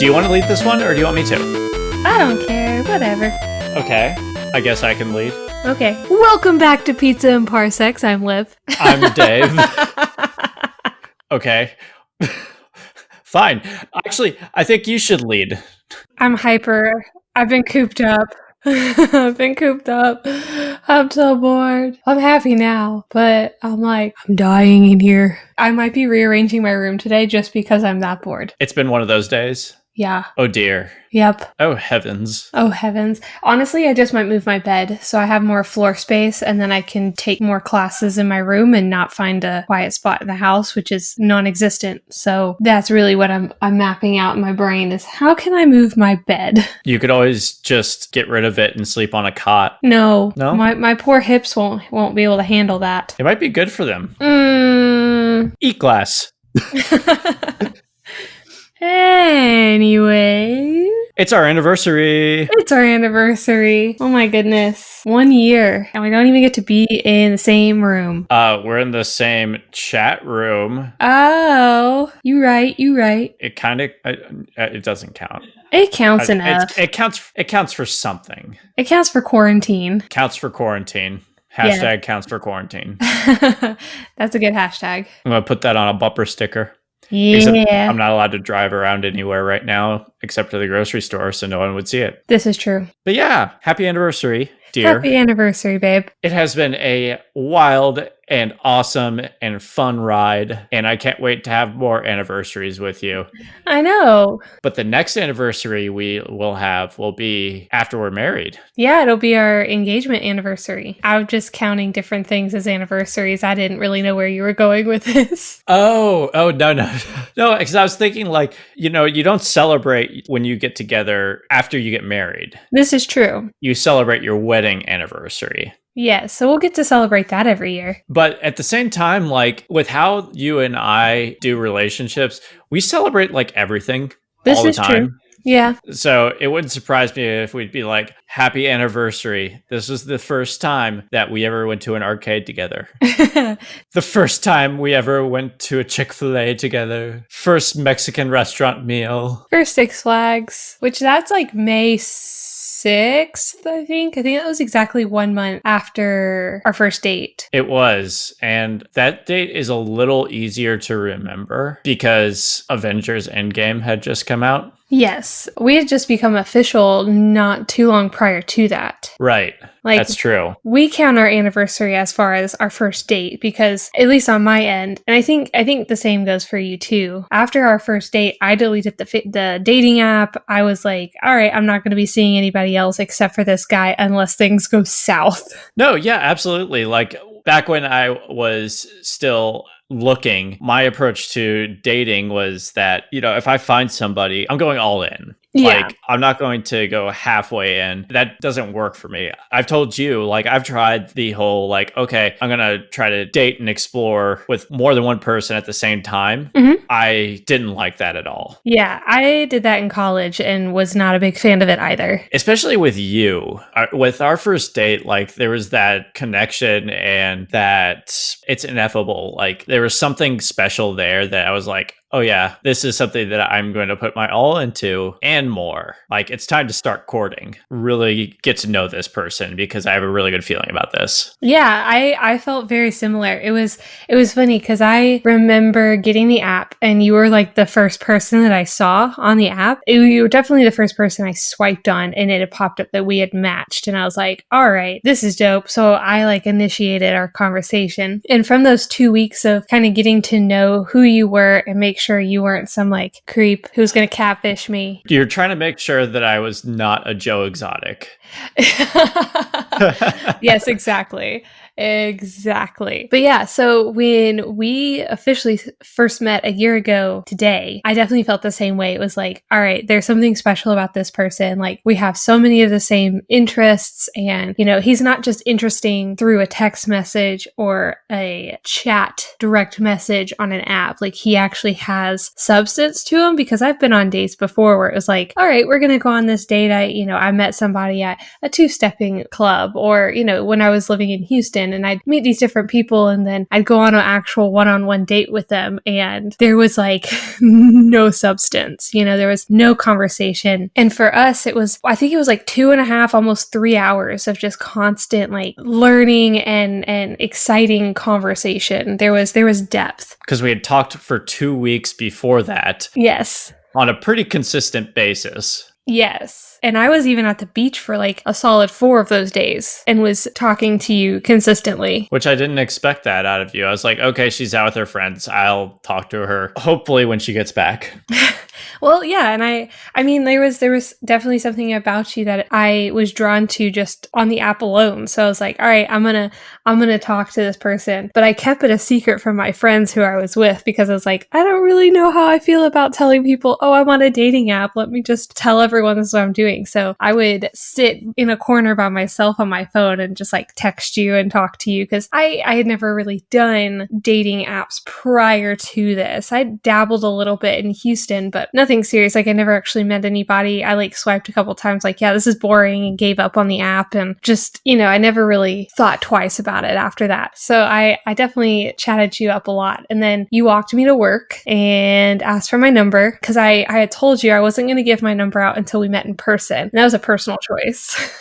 Do you want to lead this one, or do you want me to? I don't care. Whatever. Okay. I guess I can lead. Okay. Welcome back to Pizza and Parsecs. I'm Liv. I'm Dave. Okay. Fine. Actually, I think you should lead. I'm hyper. I've been cooped up. I'm so bored. I'm happy now, but I'm dying in here. I might be rearranging my room today just because I'm that bored. It's been one of those days. Yeah. Oh dear. Yep. Oh heavens. Oh heavens. Honestly, I just might move my bed so I have more floor space and then I can take more classes in my room and not find a quiet spot in the house, which is non-existent. So that's really what I'm mapping out in my brain is how can I move my bed? You could always just get rid of it and sleep on a cot. No. No? My poor hips won't be able to handle that. It might be good for them. Eat glass. Anyway. It's our anniversary. Oh my goodness. 1 year. And we don't even get to be in the same room. We're in the same chat room. Oh, you right. It kind of, it doesn't count. It counts enough. It counts for something. It counts for quarantine. Counts for quarantine. Hashtag counts for quarantine. That's a good hashtag. I'm going to put that on a bumper sticker. Yeah. Except I'm not allowed to drive around anywhere right now except to the grocery store, so no one would see it. This is true. But yeah, happy anniversary, dear. Happy anniversary, babe. It has been a wild and awesome and fun ride, and I can't wait to have more anniversaries with you. I know. But the next anniversary we will have will be after we're married. Yeah, it'll be our engagement anniversary. I was just counting different things as anniversaries. I didn't really know where you were going with this. Oh, no. No, because I was thinking you don't celebrate when you get together after you get married. This is true. You celebrate your wedding anniversary. Yeah, so we'll get to celebrate that every year. But at the same time, with how you and I do relationships, we celebrate everything all the time. True. Yeah. So it wouldn't surprise me if we'd be like, happy anniversary. This was the first time that we ever went to an arcade together. The first time we ever went to a Chick-fil-A together. First Mexican restaurant meal. First Six Flags, which that's May 6th, I think. I think that was exactly 1 month after our first date. It was. And that date is a little easier to remember because Avengers Endgame had just come out. Yes. We had just become official not too long prior to that. Right. That's true. We count our anniversary as far as our first date because, at least on my end, and I think the same goes for you too. After our first date, I deleted the dating app. I was like, all right, I'm not going to be seeing anybody else except for this guy unless things go south. No, yeah, absolutely. Back when I was still looking, my approach to dating was that, if I find somebody, I'm going all in. Yeah. I'm not going to go halfway in. That doesn't work for me. I've told you, I've tried the whole, okay, I'm going to try to date and explore with more than one person at the same time. Mm-hmm. I didn't like that at all. Yeah, I did that in college and was not a big fan of it either. Especially with you. With our first date, there was that connection and that it's ineffable. There was something special there that I was like, oh yeah, this is something that I'm going to put my all into and more. It's time to start courting. Really get to know this person because I have a really good feeling about this. Yeah, I felt very similar. It was funny because I remember getting the app and you were the first person that I saw on the app. You were definitely the first person I swiped on and it had popped up that we had matched. And I was like, all right, this is dope. So I initiated our conversation. And from those 2 weeks of kind of getting to know who you were and make sure you weren't some creep who's going to catfish me. You're trying to make sure that I was not a Joe Exotic. Yes, exactly. Exactly. But yeah, so when we officially first met a year ago today, I definitely felt the same way. It was all right, there's something special about this person. We have so many of the same interests and, he's not just interesting through a text message or a chat direct message on an app. He actually has substance to him because I've been on dates before where it was all right, we're going to go on this date. I met somebody at a two-stepping club or, when I was living in Houston, conversation, and I'd meet these different people, and then I'd go on an actual one-on-one date with them, and there was like no substance. There was no conversation. And for us, I think it was like 2.5, almost 3 hours of just constant like learning and exciting conversation. There was depth. Because we had talked for 2 weeks before that. Yes. On a pretty consistent basis. Yes. And I was even at the beach for like a solid 4 of those days and was talking to you consistently. Which I didn't expect that out of you. I was like, okay, she's out with her friends. I'll talk to her hopefully when she gets back. Well, yeah, and I mean, there was definitely something about you that I was drawn to just on the app alone. So I was like, all right, I'm gonna talk to this person, but I kept it a secret from my friends who I was with because I was like, I don't really know how I feel about telling people, oh, I'm on a dating app. Let me just tell everyone this is what I'm doing. So I would sit in a corner by myself on my phone and just like text you and talk to you because I had never really done dating apps prior to this. I dabbled a little bit in Houston, but nothing serious. Like I never actually met anybody. I like swiped a couple times like, yeah, this is boring, and gave up on the app, and just, I never really thought twice about it after that. So I definitely chatted you up a lot. And then you walked me to work and asked for my number because I had told you I wasn't going to give my number out until we met in person. And that was a personal choice.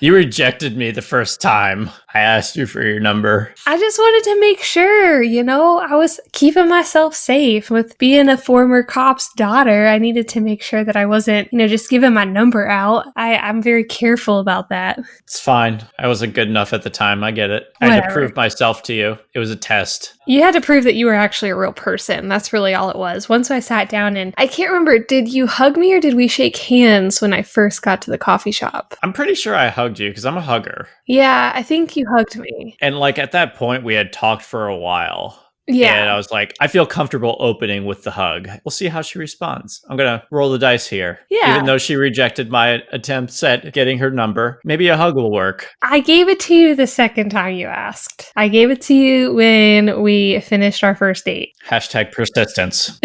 You rejected me the first time I asked you for your number. I just wanted to make sure, I was keeping myself safe with being a former cop's daughter. I needed to make sure that I wasn't, just giving my number out. I'm very careful about that. It's fine. I wasn't good enough at the time. I get it. I had to prove myself to you. It was a test. You had to prove that you were actually a real person. That's really all it was. Once I sat down and I can't remember, did you hug me or did we shake hands when I first got to the coffee shop? I'm pretty sure I hugged you because I'm a hugger. Yeah, I think you hugged me. And like at that point, we had talked for a while. Yeah. And I was like, I feel comfortable opening with the hug. We'll see how she responds. I'm going to roll the dice here. Yeah. Even though she rejected my attempts at getting her number, maybe a hug will work. I gave it to you the second time you asked. I gave it to you when we finished our first date. Hashtag persistence.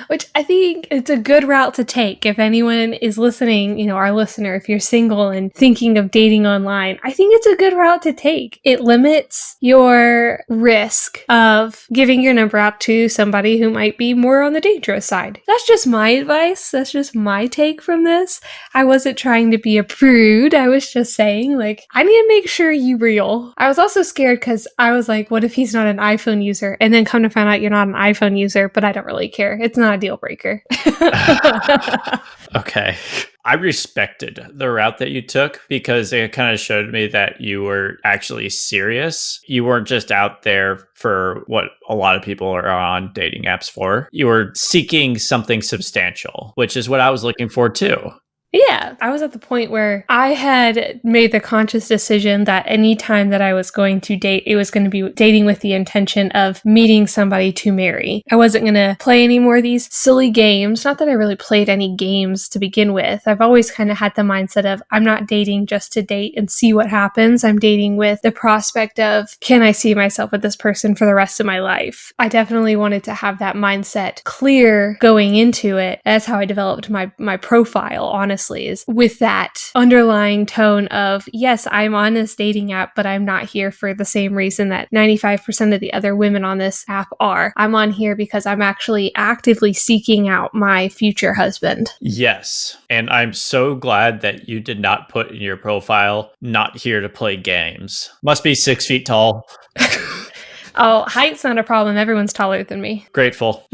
Which I think it's a good route to take. If anyone is listening, our listener, if you're single and thinking of dating online, I think it's a good route to take. It limits your risk of giving your number out to somebody who might be more on the dangerous side. That's just my advice. That's just my take from this. I wasn't trying to be a prude. I was just saying, I need to make sure you real. I was also scared because I was like, what if he's not an iPhone user? And then come to find out you're not an iPhone user, but I don't really care. It's not a deal breaker. Okay. I respected the route that you took because it kind of showed me that you were actually serious. You weren't just out there for what a lot of people are on dating apps for. You were seeking something substantial, which is what I was looking for too. Yeah, I was at the point where I had made the conscious decision that any time that I was going to date, it was going to be dating with the intention of meeting somebody to marry. I wasn't going to play any more of these silly games. Not that I really played any games to begin with. I've always kind of had the mindset of I'm not dating just to date and see what happens. I'm dating with the prospect of, can I see myself with this person for the rest of my life? I definitely wanted to have that mindset clear going into it. That's how I developed my profile, honestly. Is with that underlying tone of, yes, I'm on this dating app, but I'm not here for the same reason that 95% of the other women on this app are. I'm on here because I'm actually actively seeking out my future husband. Yes. And I'm so glad that you did not put in your profile, not here to play games. Must be 6 feet tall. Oh, height's not a problem. Everyone's taller than me. Grateful.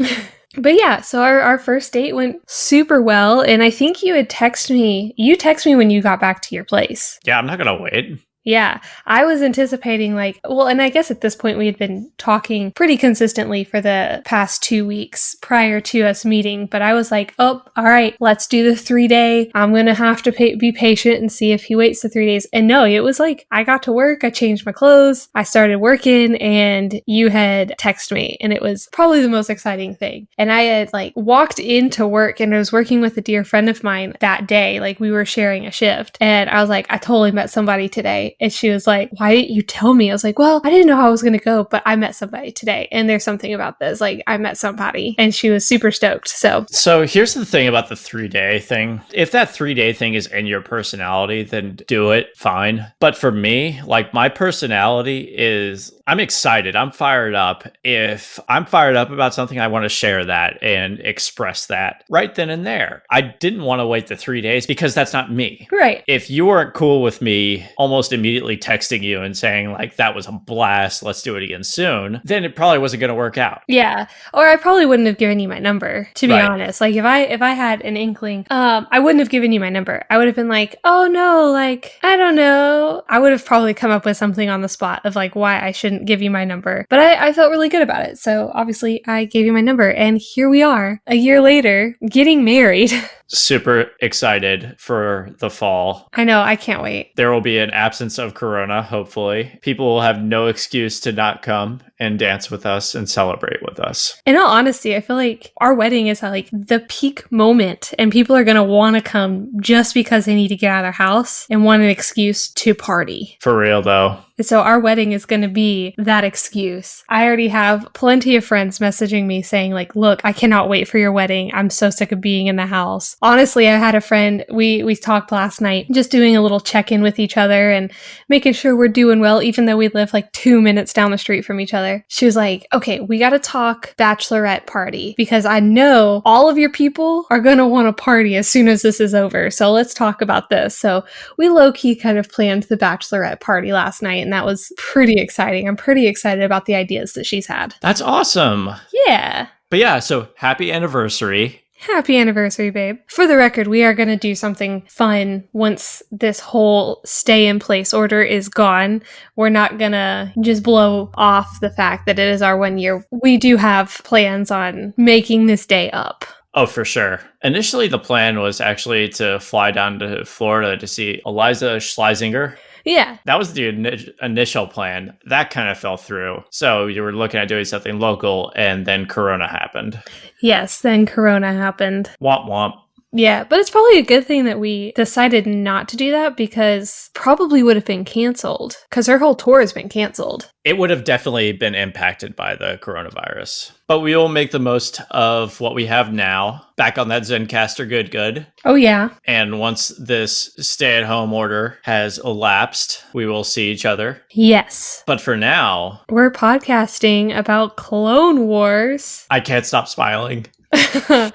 But yeah, so our first date went super well, and I think you texted me when you got back to your place. Yeah, I'm not going to wait. Yeah, I was anticipating and I guess at this point we had been talking pretty consistently for the past 2 weeks prior to us meeting, but I was like, oh, all right, let's do the 3-day. I'm going to have to be patient and see if he waits the 3 days. And no, it was I got to work, I changed my clothes, I started working, and you had texted me, and it was probably the most exciting thing. And I had walked into work, and I was working with a dear friend of mine that day, we were sharing a shift, and I was like, I totally met somebody today. night. And she was like, why didn't you tell me? I was like, well, I didn't know how I was going to go, but I met somebody today. And there's something about this. Like, I met somebody. And she was super stoked. So here's the thing about the 3-day thing. If that 3-day thing is in your personality, then do it, fine. But for me, like, my personality is, I'm excited. I'm fired up. If I'm fired up about something, I want to share that and express that right then and there. I didn't want to wait the 3 days because that's not me. Right. If you weren't cool with me almost immediately texting you and saying, like, that was a blast, let's do it again soon, then it probably wasn't going to work out. Yeah. Or I probably wouldn't have given you my number, to be honest. Like, if I had an inkling, I wouldn't have given you my number. I would have been like, oh no, like, I don't know. I would have probably come up with something on the spot of like why I shouldn't give you my number. But I felt really good about it. So obviously I gave you my number, and here we are a year later getting married. Super excited for the fall. I know, I can't wait. There will be an absence of Corona, hopefully. People will have no excuse to not come and dance with us and celebrate with us. In all honesty, I feel like our wedding is like the peak moment, and people are going to want to come just because they need to get out of their house and want an excuse to party. For real, though. So our wedding is going to be that excuse. I already have plenty of friends messaging me saying like, look, I cannot wait for your wedding. I'm so sick of being in the house. Honestly, I had a friend, we talked last night, just doing a little check-in with each other and making sure we're doing well, even though we live like 2 minutes down the street from each other. She was like, okay, we got to talk bachelorette party because I know all of your people are going to want to party as soon as this is over. So let's talk about this. So we low-key kind of planned the bachelorette party last night, and that was pretty exciting. I'm pretty excited about the ideas that she's had. That's awesome. Yeah. But yeah, so happy anniversary. Happy anniversary, babe. For the record, we are going to do something fun once this whole stay-in-place order is gone. We're not going to just blow off the fact that it is our 1 year. We do have plans on making this day up. Oh, for sure. Initially, the plan was actually to fly down to Florida to see Eliza Schlesinger. Yeah. That was the initial plan. That kind of fell through. So you were looking at doing something local, and then Corona happened. Yes, then Corona happened. Womp womp. Yeah, but it's probably a good thing that we decided not to do that, because probably would have been canceled, because her whole tour has been canceled. It would have definitely been impacted by the coronavirus. But we will make the most of what we have now. Back on that Zencastr good. Oh, yeah. And once this stay-at-home order has elapsed, we will see each other. Yes. But for now, we're podcasting about Clone Wars. I can't stop smiling. I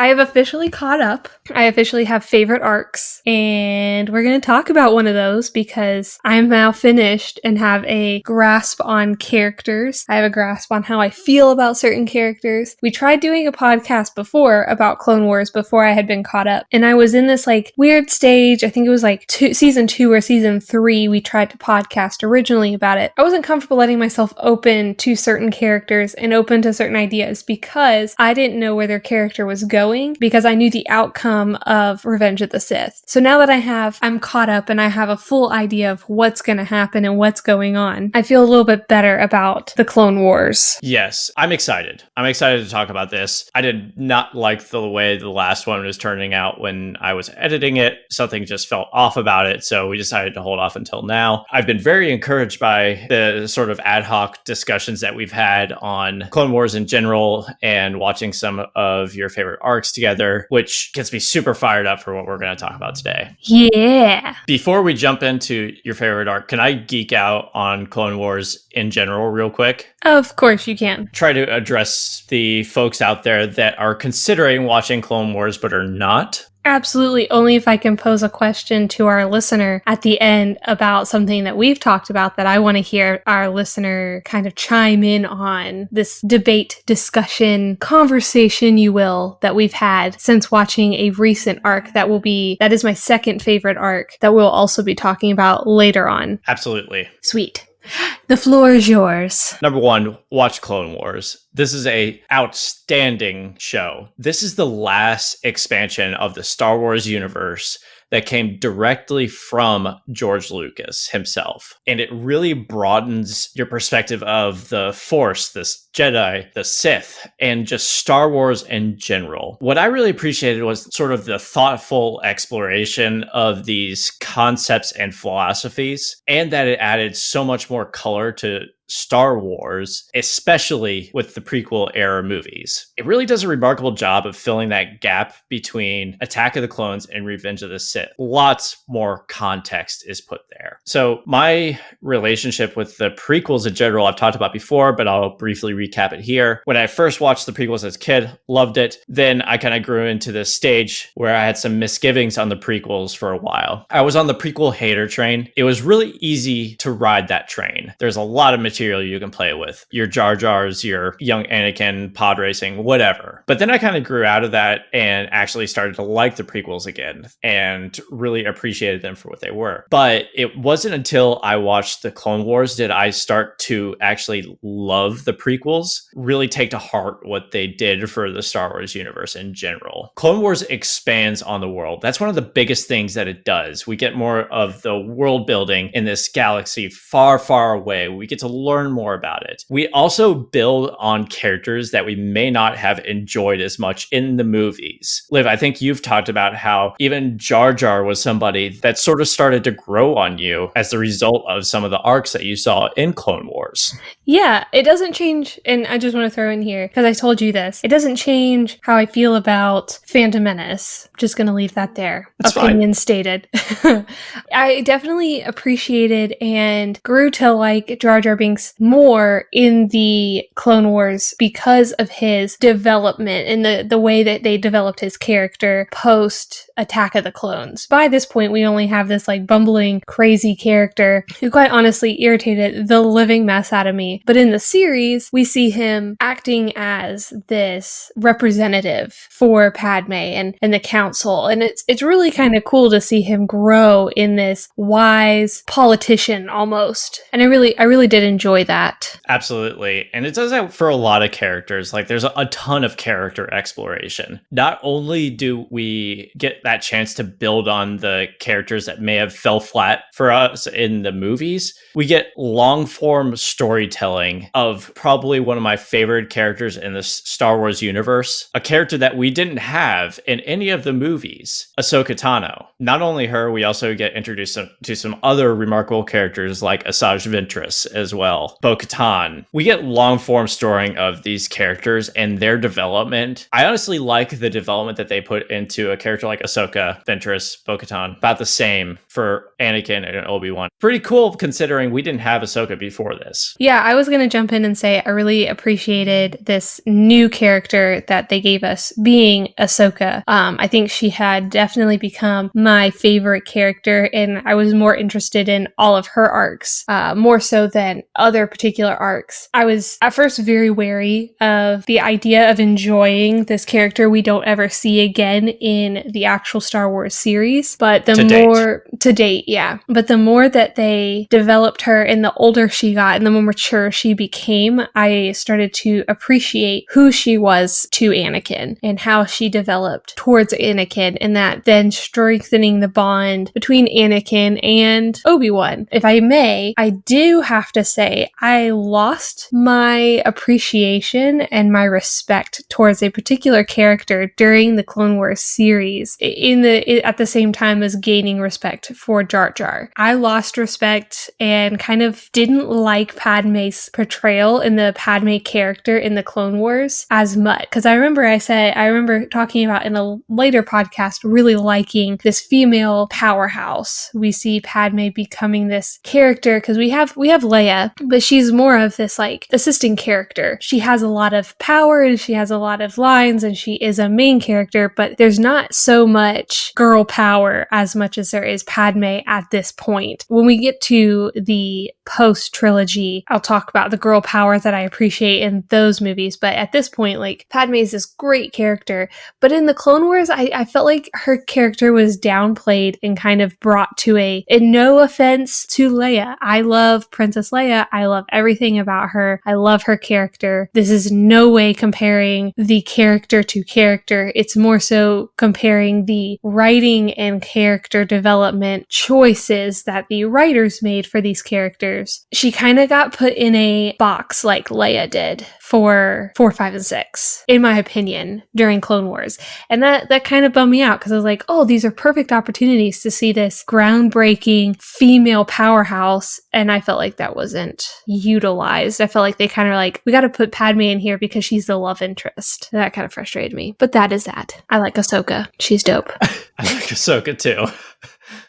have officially caught up. I officially have favorite arcs, and we're going to talk about one of those because I'm now finished and have a grasp on characters. I have a grasp on how I feel about certain characters. We tried doing a podcast before about Clone Wars before I had been caught up, and I was in this like weird stage. I think it was like season 2 or season 3 we tried to podcast originally about it. I wasn't comfortable letting myself open to certain characters and open to certain ideas because I didn't know where their character was going, because I knew the outcome of Revenge of the Sith. So now that I'm caught up and I have a full idea of what's going to happen and what's going on, I feel a little bit better about the Clone Wars. Yes, I'm excited. I'm excited to talk about this. I did not like the way the last one was turning out when I was editing it. Something just felt off about it, so we decided to hold off until now. I've been very encouraged by the sort of ad hoc discussions that we've had on Clone Wars in general and watching some of your favorite arcs together, which gets me super fired up for what we're going to talk about today. Yeah. Before we jump into your favorite arc, can I geek out on Clone Wars in general real quick? Of course you can. Try to address the folks out there that are considering watching Clone Wars but are not. Absolutely. Only if I can pose a question to our listener at the end about something that we've talked about that I want to hear our listener kind of chime in on, this debate, discussion, conversation, you will, that we've had since watching a recent arc that is my second favorite arc that we'll also be talking about later on. Absolutely. Sweet. The floor is yours. Number 1, watch Clone Wars. This is a outstanding show. This is the last expansion of the Star Wars universe that came directly from George Lucas himself. And it really broadens your perspective of the Force, the Jedi, the Sith, and just Star Wars in general. What I really appreciated was sort of the thoughtful exploration of these concepts and philosophies, and that it added so much more color to Star Wars, especially with the prequel era movies. It really does a remarkable job of filling that gap between Attack of the Clones and Revenge of the Sith. Lots more context is put there. So my relationship with the prequels in general, I've talked about before, but I'll briefly recap it here. When I first watched the prequels as a kid, loved it. Then I kind of grew into this stage where I had some misgivings on the prequels for a while. I was on the prequel hater train. It was really easy to ride that train. There's a lot of material you can play with. Your Jar Jars, your young Anakin, pod racing, whatever. But then I kind of grew out of that and actually started to like the prequels again and really appreciated them for what they were. But it wasn't until I watched the Clone Wars did I start to actually love the prequels, really take to heart what they did for the Star Wars universe in general. Clone Wars expands on the world. That's one of the biggest things that it does. We get more of the world building in this galaxy far, far away. We get to learn more about it. We also build on characters that we may not have enjoyed as much in the movies. Liv, I think you've talked about how even Jar Jar was somebody that sort of started to grow on you as the result of some of the arcs that you saw in Clone Wars. Yeah, it doesn't change, and I just want to throw in here, because I told you this, it doesn't change how I feel about Phantom Menace. Just going to leave that there. That's Opinion fine. Stated. I definitely appreciated and grew to like Jar Jar Binks more in the Clone Wars because of his development and the way that they developed his character post Attack of the Clones. By this point, we only have this like bumbling, crazy character who quite honestly irritated the living mess out of me. But in the series, we see him acting as this representative for Padme and the council. And it's really kind of cool to see him grow in this wise politician almost. And I really did enjoy that. Absolutely. And it does that for a lot of characters. Like there's a ton of character exploration. Not only do we get that chance to build on the characters that may have fell flat for us in the movies, we get long form storytelling of probably one of my favorite characters in the Star Wars universe, a character that we didn't have in any of the movies, Ahsoka Tano. Not only her, we also get introduced to some other remarkable characters like Asajj Ventress as well, Bo-Katan. We get long form storying of these characters and their development. I honestly like the development that they put into a character like Ahsoka, Ventress, Bo-Katan. About the same for Anakin and Obi-Wan. Pretty cool considering we didn't have Ahsoka before this. Yeah, I was going to jump in and say I really appreciated this new character that they gave us being Ahsoka. I think she had definitely become my favorite character, and I was more interested in all of her arcs, more so than other particular arcs. I was at first very wary of the idea of enjoying this character we don't ever see again in the actual Star Wars series, but the more to date, yeah. But the more that they developed her and the older she got and the more mature she became, I started to appreciate who she was to Anakin and how she developed towards Anakin, and that then strengthening the bond between Anakin and Obi-Wan. If I may, I do have to say I lost my appreciation and my respect towards a particular character during the Clone Wars series at the same time as gaining respect for Jar Jar. I lost respect and kind of didn't like Padme's portrayal in the Padme character in the Clone Wars as much, because I remember talking about in a later podcast really liking this female powerhouse. We see Padme becoming this character because we have Leia, but she's more of this like assisting character. She has a lot of power and she has a lot of lines and she is a main character, but there's not so much girl power as much as there is Padme at this point. When we get to the post-trilogy, I'll talk about the girl power that I appreciate in those movies. But at this point, like, Padme is this great character. But in the Clone Wars, I felt like her character was downplayed and kind of brought to and no offense to Leia. I love Princess Leia. I love everything about her. I love her character. This is no way comparing the character to character. It's more so comparing the writing and character development choices that the writers made for these characters. She kind of got put in a box like Leia did for 4, 5, and 6, in my opinion, during Clone Wars. And that kind of bummed me out because I was like, oh, these are perfect opportunities to see this groundbreaking female powerhouse. And I felt like that wasn't utilized. I felt like they kind of like, we got to put Padme in here because she's the love interest. That kind of frustrated me. But that is that. I like Ahsoka. She's dope. I like Ahsoka too.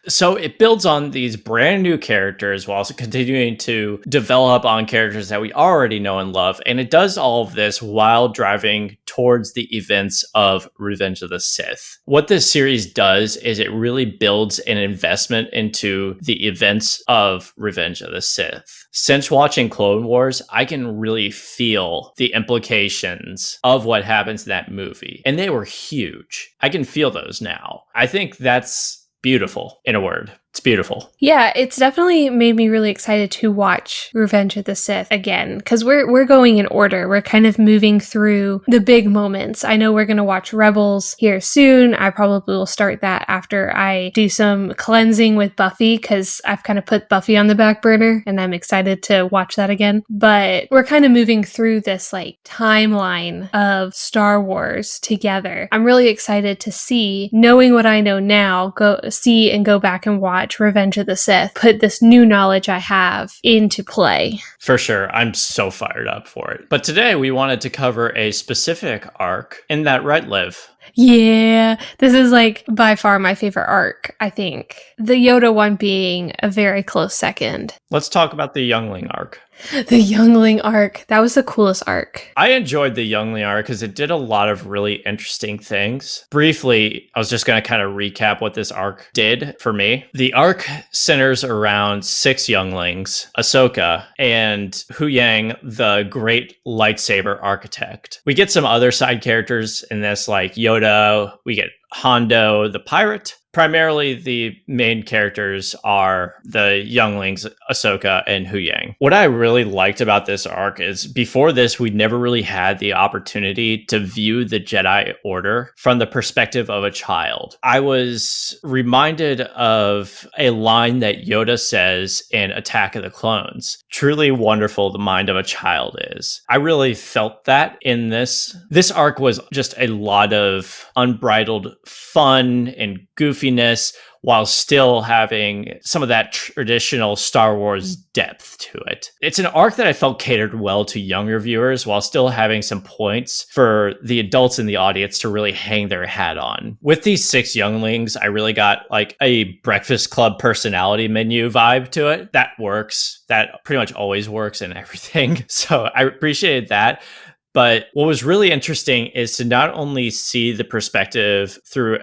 So it builds on these brand new characters while also continuing to develop on characters that we already know and love. And it does all of this while driving towards the events of Revenge of the Sith. What this series does is it really builds an investment into the events of Revenge of the Sith. Since watching Clone Wars, I can really feel the implications of what happens in that movie. And they were huge. I can feel those now. I think that's beautiful, in a word. It's beautiful. Yeah, it's definitely made me really excited to watch Revenge of the Sith again, because we're going in order. We're kind of moving through the big moments. I know we're going to watch Rebels here soon. I probably will start that after I do some cleansing with Buffy, because I've kind of put Buffy on the back burner, and I'm excited to watch that again. But we're kind of moving through this like timeline of Star Wars together. I'm really excited to see, knowing what I know now, go see and go back and watch Revenge of the Sith, put this new knowledge I have into play. For sure. I'm so fired up for it. But today we wanted to cover a specific arc in that Red Live. Yeah, this is like by far my favorite arc, I think. The Yoda one being a very close second. Let's talk about the Youngling arc. The Youngling arc. That was the coolest arc. I enjoyed the Youngling arc because it did a lot of really interesting things. Briefly, I was just going to kind of recap what this arc did for me. The arc centers around 6 younglings, Ahsoka, and Huyang, the great lightsaber architect. We get some other side characters in this, like Yoda. We get Hondo, the pirate. Primarily, the main characters are the younglings, Ahsoka and Huyang. What I really liked about this arc is before this, we never really had the opportunity to view the Jedi Order from the perspective of a child. I was reminded of a line that Yoda says in Attack of the Clones. Truly wonderful the mind of a child is. I really felt that in this. This arc was just a lot of unbridled fun and goofiness while still having some of that traditional Star Wars depth to it. It's an arc that I felt catered well to younger viewers while still having some points for the adults in the audience to really hang their hat on. With these 6 younglings, I really got like a Breakfast Club personality menu vibe to it. That works. That pretty much always works in everything. So I appreciated that. But what was really interesting is to not only see the perspective through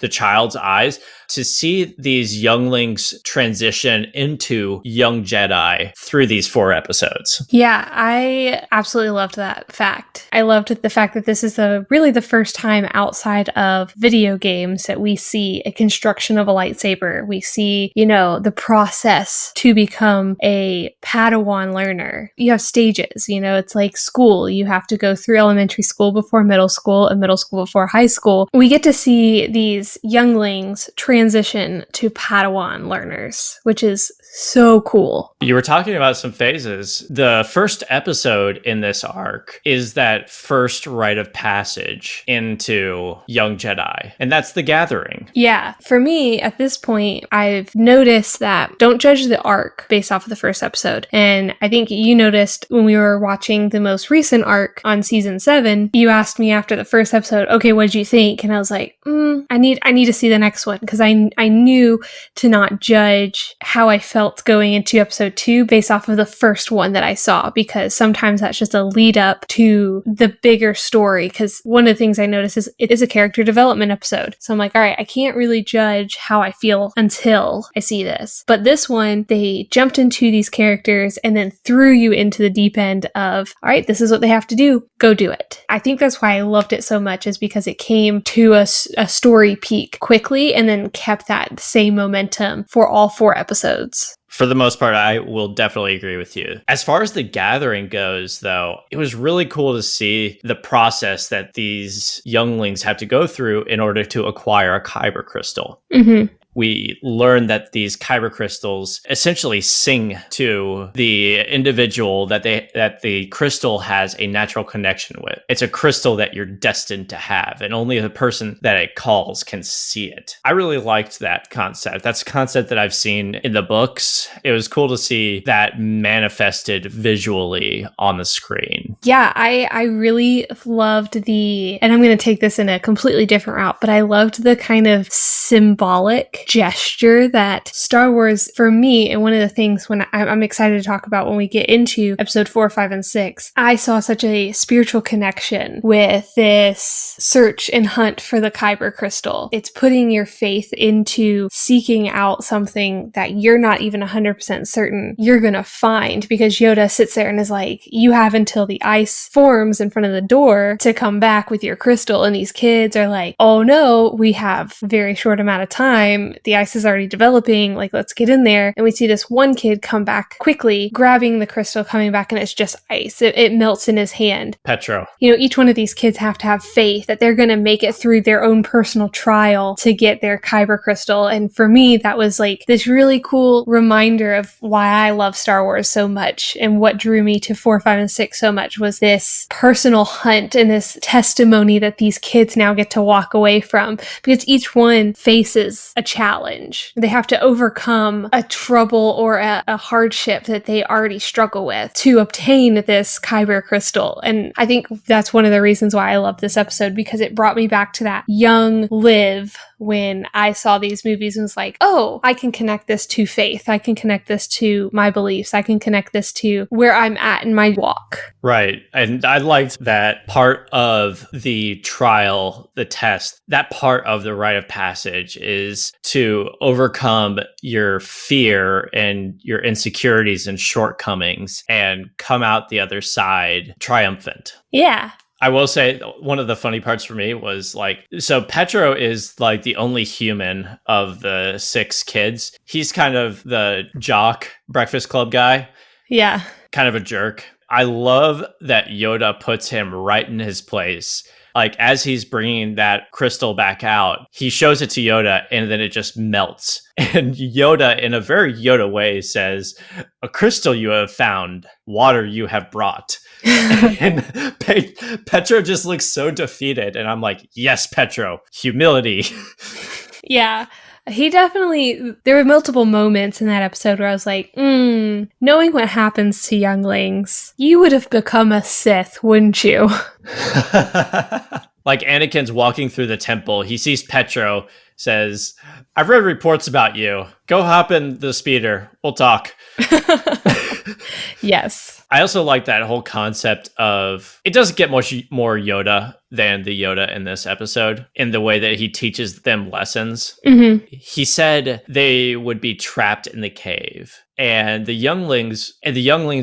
the child's eyes, to see these younglings transition into young Jedi through these 4 episodes. Yeah, I absolutely loved that fact. I loved the fact that this is really the first time outside of video games that we see a construction of a lightsaber. We see, the process to become a Padawan learner. You have stages, it's like school. You have to go through elementary school before middle school and middle school before high school. We get to see these younglings transition to Padawan learners, which is so cool. You were talking about some phases. The first episode in this arc is that first rite of passage into Young Jedi, and that's the gathering. Yeah. For me, at this point, I've noticed that don't judge the arc based off of the first episode. And I think you noticed when we were watching the most recent arc on season 7, you asked me after the first episode, okay, what did you think? And I was like, I need to see the next one because I knew to not judge how I felt going into episode 2 based off of the first one that I saw, because sometimes that's just a lead up to the bigger story. Because one of the things I noticed is it is a character development episode. So I'm like, all right, I can't really judge how I feel until I see this. But this one, they jumped into these characters and then threw you into the deep end of, all right, this is what they have to do. Go do it. I think that's why I loved it so much, is because it came to a story peak quickly and then kept that same momentum for all 4 episodes. For the most part, I will definitely agree with you. As far as the gathering goes, though, it was really cool to see the process that these younglings have to go through in order to acquire a kyber crystal. Mm-hmm. We learn that these kyber crystals essentially sing to the individual that the crystal has a natural connection with. It's a crystal that you're destined to have, and only the person that it calls can see it. I really liked that concept. That's a concept that I've seen in the books. It was cool to see that manifested visually on the screen. Yeah, I really loved and I'm going to take this in a completely different route, but I loved the kind of symbolic gesture that Star Wars, for me, and one of the things when I'm excited to talk about when we get into episode 4, 5, and 6, I saw such a spiritual connection with this search and hunt for the kyber crystal. It's putting your faith into seeking out something that you're not even 100% certain you're going to find, because Yoda sits there and is like, you have until the ice forms in front of the door to come back with your crystal. And these kids are like, oh no, we have a very short amount of time. The ice is already developing. Like, let's get in there. And we see this one kid come back quickly, grabbing the crystal, coming back, and it's just ice. It melts in his hand. Petro. You know, each one of these kids have to have faith that they're going to make it through their own personal trial to get their kyber crystal. And for me, that was like this really cool reminder of why I love Star Wars so much, and what drew me to 4, 5, and 6 so much was this personal hunt and this testimony that these kids now get to walk away from, because each one faces a challenge. They have to overcome a trouble or a hardship that they already struggle with to obtain this kyber crystal. And I think that's one of the reasons why I love this episode, because it brought me back to that young Liv when I saw these movies and was like, oh, I can connect this to faith. I can connect this to my beliefs. I can connect this to where I'm at in my walk. Right. And I liked that part of the trial, the test, that part of the rite of passage is to overcome your fear and your insecurities and shortcomings and come out the other side triumphant. Yeah. I will say one of the funny parts for me was like, so Petro is like the only human of the 6 kids. He's kind of the jock Breakfast Club guy. Yeah. Kind of a jerk. I love that Yoda puts him right in his place. Like, as he's bringing that crystal back out, he shows it to Yoda and then it just melts. And Yoda, in a very Yoda way, says, a crystal you have found, water you have brought. And Petro just looks so defeated. And I'm like, yes, Petro, humility. Yeah. He definitely, there were multiple moments in that episode where I was like, knowing what happens to younglings, you would have become a Sith, wouldn't you? Like Anakin's walking through the temple. He sees Petro, says, I've read reports about you. Go hop in the speeder. We'll talk. Yes. I also like that whole concept of, it doesn't get much more Yoda than the Yoda in this episode in the way that he teaches them lessons. Mm-hmm. He said they would be trapped in the cave. And the younglings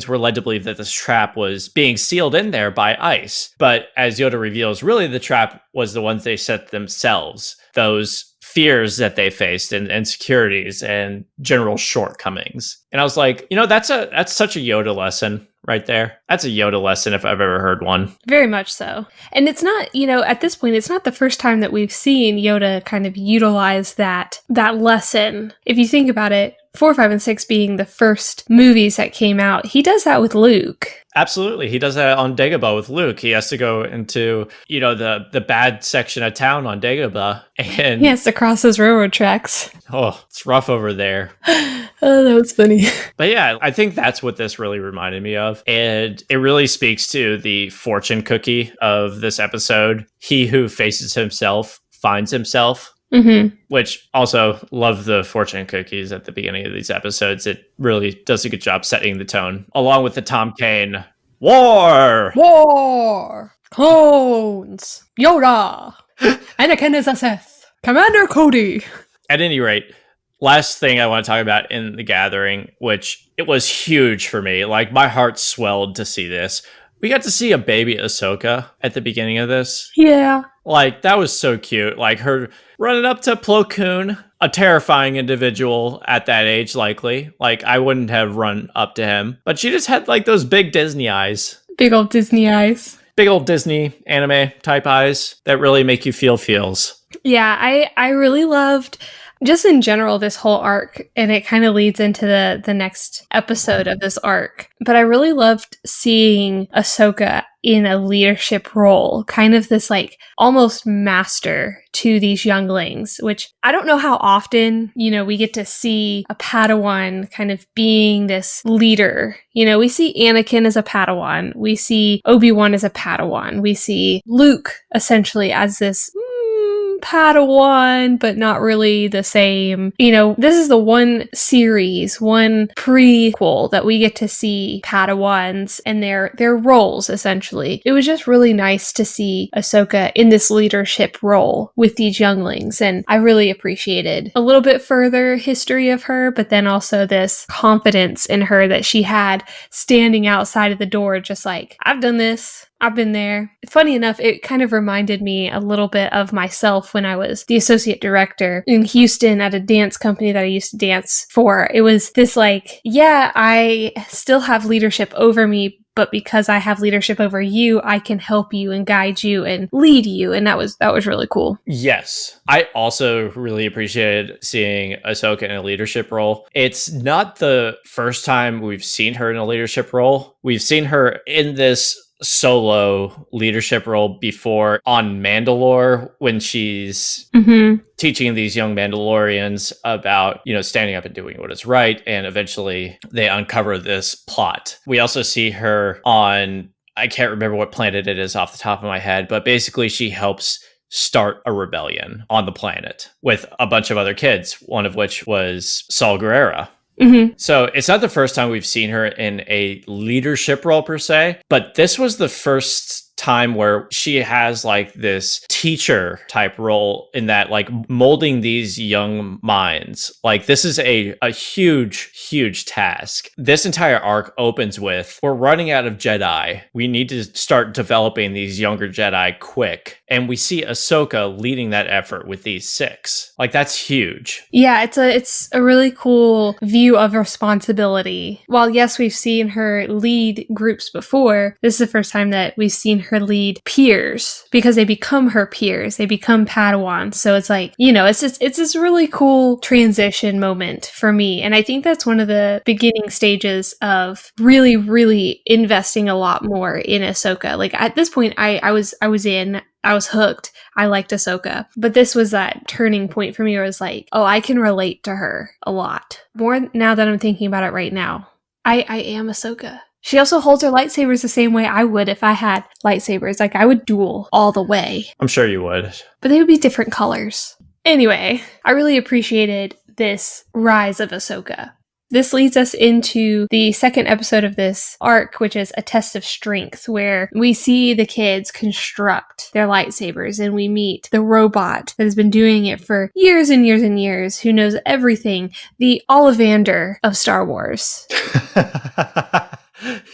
were led to believe that this trap was being sealed in there by ice. But as Yoda reveals, really the trap was the ones they set themselves. Those fears that they faced and insecurities and general shortcomings. And I was like, that's such a Yoda lesson right there. That's a Yoda lesson if I've ever heard one. Very much so. And it's not, at this point, it's not the first time that we've seen Yoda kind of utilize that lesson. If you think about it, 4, 5, and 6 being the first movies that came out, he does that with Luke. Absolutely. He does that on Dagobah with Luke. He has to go into, the bad section of town on Dagobah. And he has to cross those railroad tracks. Oh, it's rough over there. Oh, that was funny. But yeah, I think that's what this really reminded me of. And it really speaks to the fortune cookie of this episode. He who faces himself finds himself. Mm-hmm. Which also love the fortune cookies at the beginning of these episodes. It really does a good job setting the tone, along with the Tom Kane war. Clones! Yoda! Anakin is a Sith! Commander Cody! At any rate, last thing I want to talk about in The Gathering, which it was huge for me. Like, my heart swelled to see this. We got to see a baby Ahsoka at the beginning of this. Yeah. Like, that was so cute. Like, her running up to Plo Koon, a terrifying individual at that age, likely. Like, I wouldn't have run up to him. But she just had, like, those big Disney eyes. Big old Disney eyes. Big old Disney anime type eyes that really make you feel feels. Yeah, I really loved, just in general, this whole arc, and it kind of leads into the next episode of this arc. But I really loved seeing Ahsoka in a leadership role, kind of this like almost master to these younglings, which I don't know how often, we get to see a Padawan kind of being this leader. We see Anakin as a Padawan. We see Obi-Wan as a Padawan. We see Luke essentially as this Padawan, but not really the same. This is the one series, one prequel that we get to see Padawans and their roles, essentially. It was just really nice to see Ahsoka in this leadership role with these younglings, and I really appreciated a little bit further history of her, but then also this confidence in her that she had standing outside of the door, just like, I've done this. I've been there. Funny enough, it kind of reminded me a little bit of myself when I was the associate director in Houston at a dance company that I used to dance for. It was this like, yeah, I still have leadership over me, but because I have leadership over you, I can help you and guide you and lead you. And that was really cool. Yes. I also really appreciated seeing Ahsoka in a leadership role. It's not the first time we've seen her in a leadership role. We've seen her in this solo leadership role before on Mandalore when she's teaching these young Mandalorians about, standing up and doing what is right. And eventually they uncover this plot. We also see her on, I can't remember what planet it is off the top of my head, but basically she helps start a rebellion on the planet with a bunch of other kids, one of which was Saul Guerrera. So it's not the first time we've seen her in a leadership role per se, but this was the first time where she has like this teacher type role in that, like, molding these young minds. Like, this is a huge task. This entire arc opens with, we're running out of Jedi. We need to start developing these younger Jedi quick. And we see Ahsoka leading that effort with these 6. Like, that's huge. Yeah, it's a really cool view of responsibility. While yes, we've seen her lead groups before, this is the first time that we've seen her lead peers, because they become her peers. They become Padawans. So it's like, it's this really cool transition moment for me. And I think that's one of the beginning stages of really, really investing a lot more in Ahsoka. Like, at this point, I was hooked. I liked Ahsoka. But this was that turning point for me where it was like, oh, I can relate to her a lot. More now that I'm thinking about it right now. I am Ahsoka. She also holds her lightsabers the same way I would if I had lightsabers. Like, I would duel all the way. I'm sure you would. But they would be different colors. Anyway, I really appreciated this rise of Ahsoka. This leads us into the second episode of this arc, which is A Test of Strength, where we see the kids construct their lightsabers and we meet the robot that has been doing it for years and years and years, who knows everything, the Ollivander of Star Wars.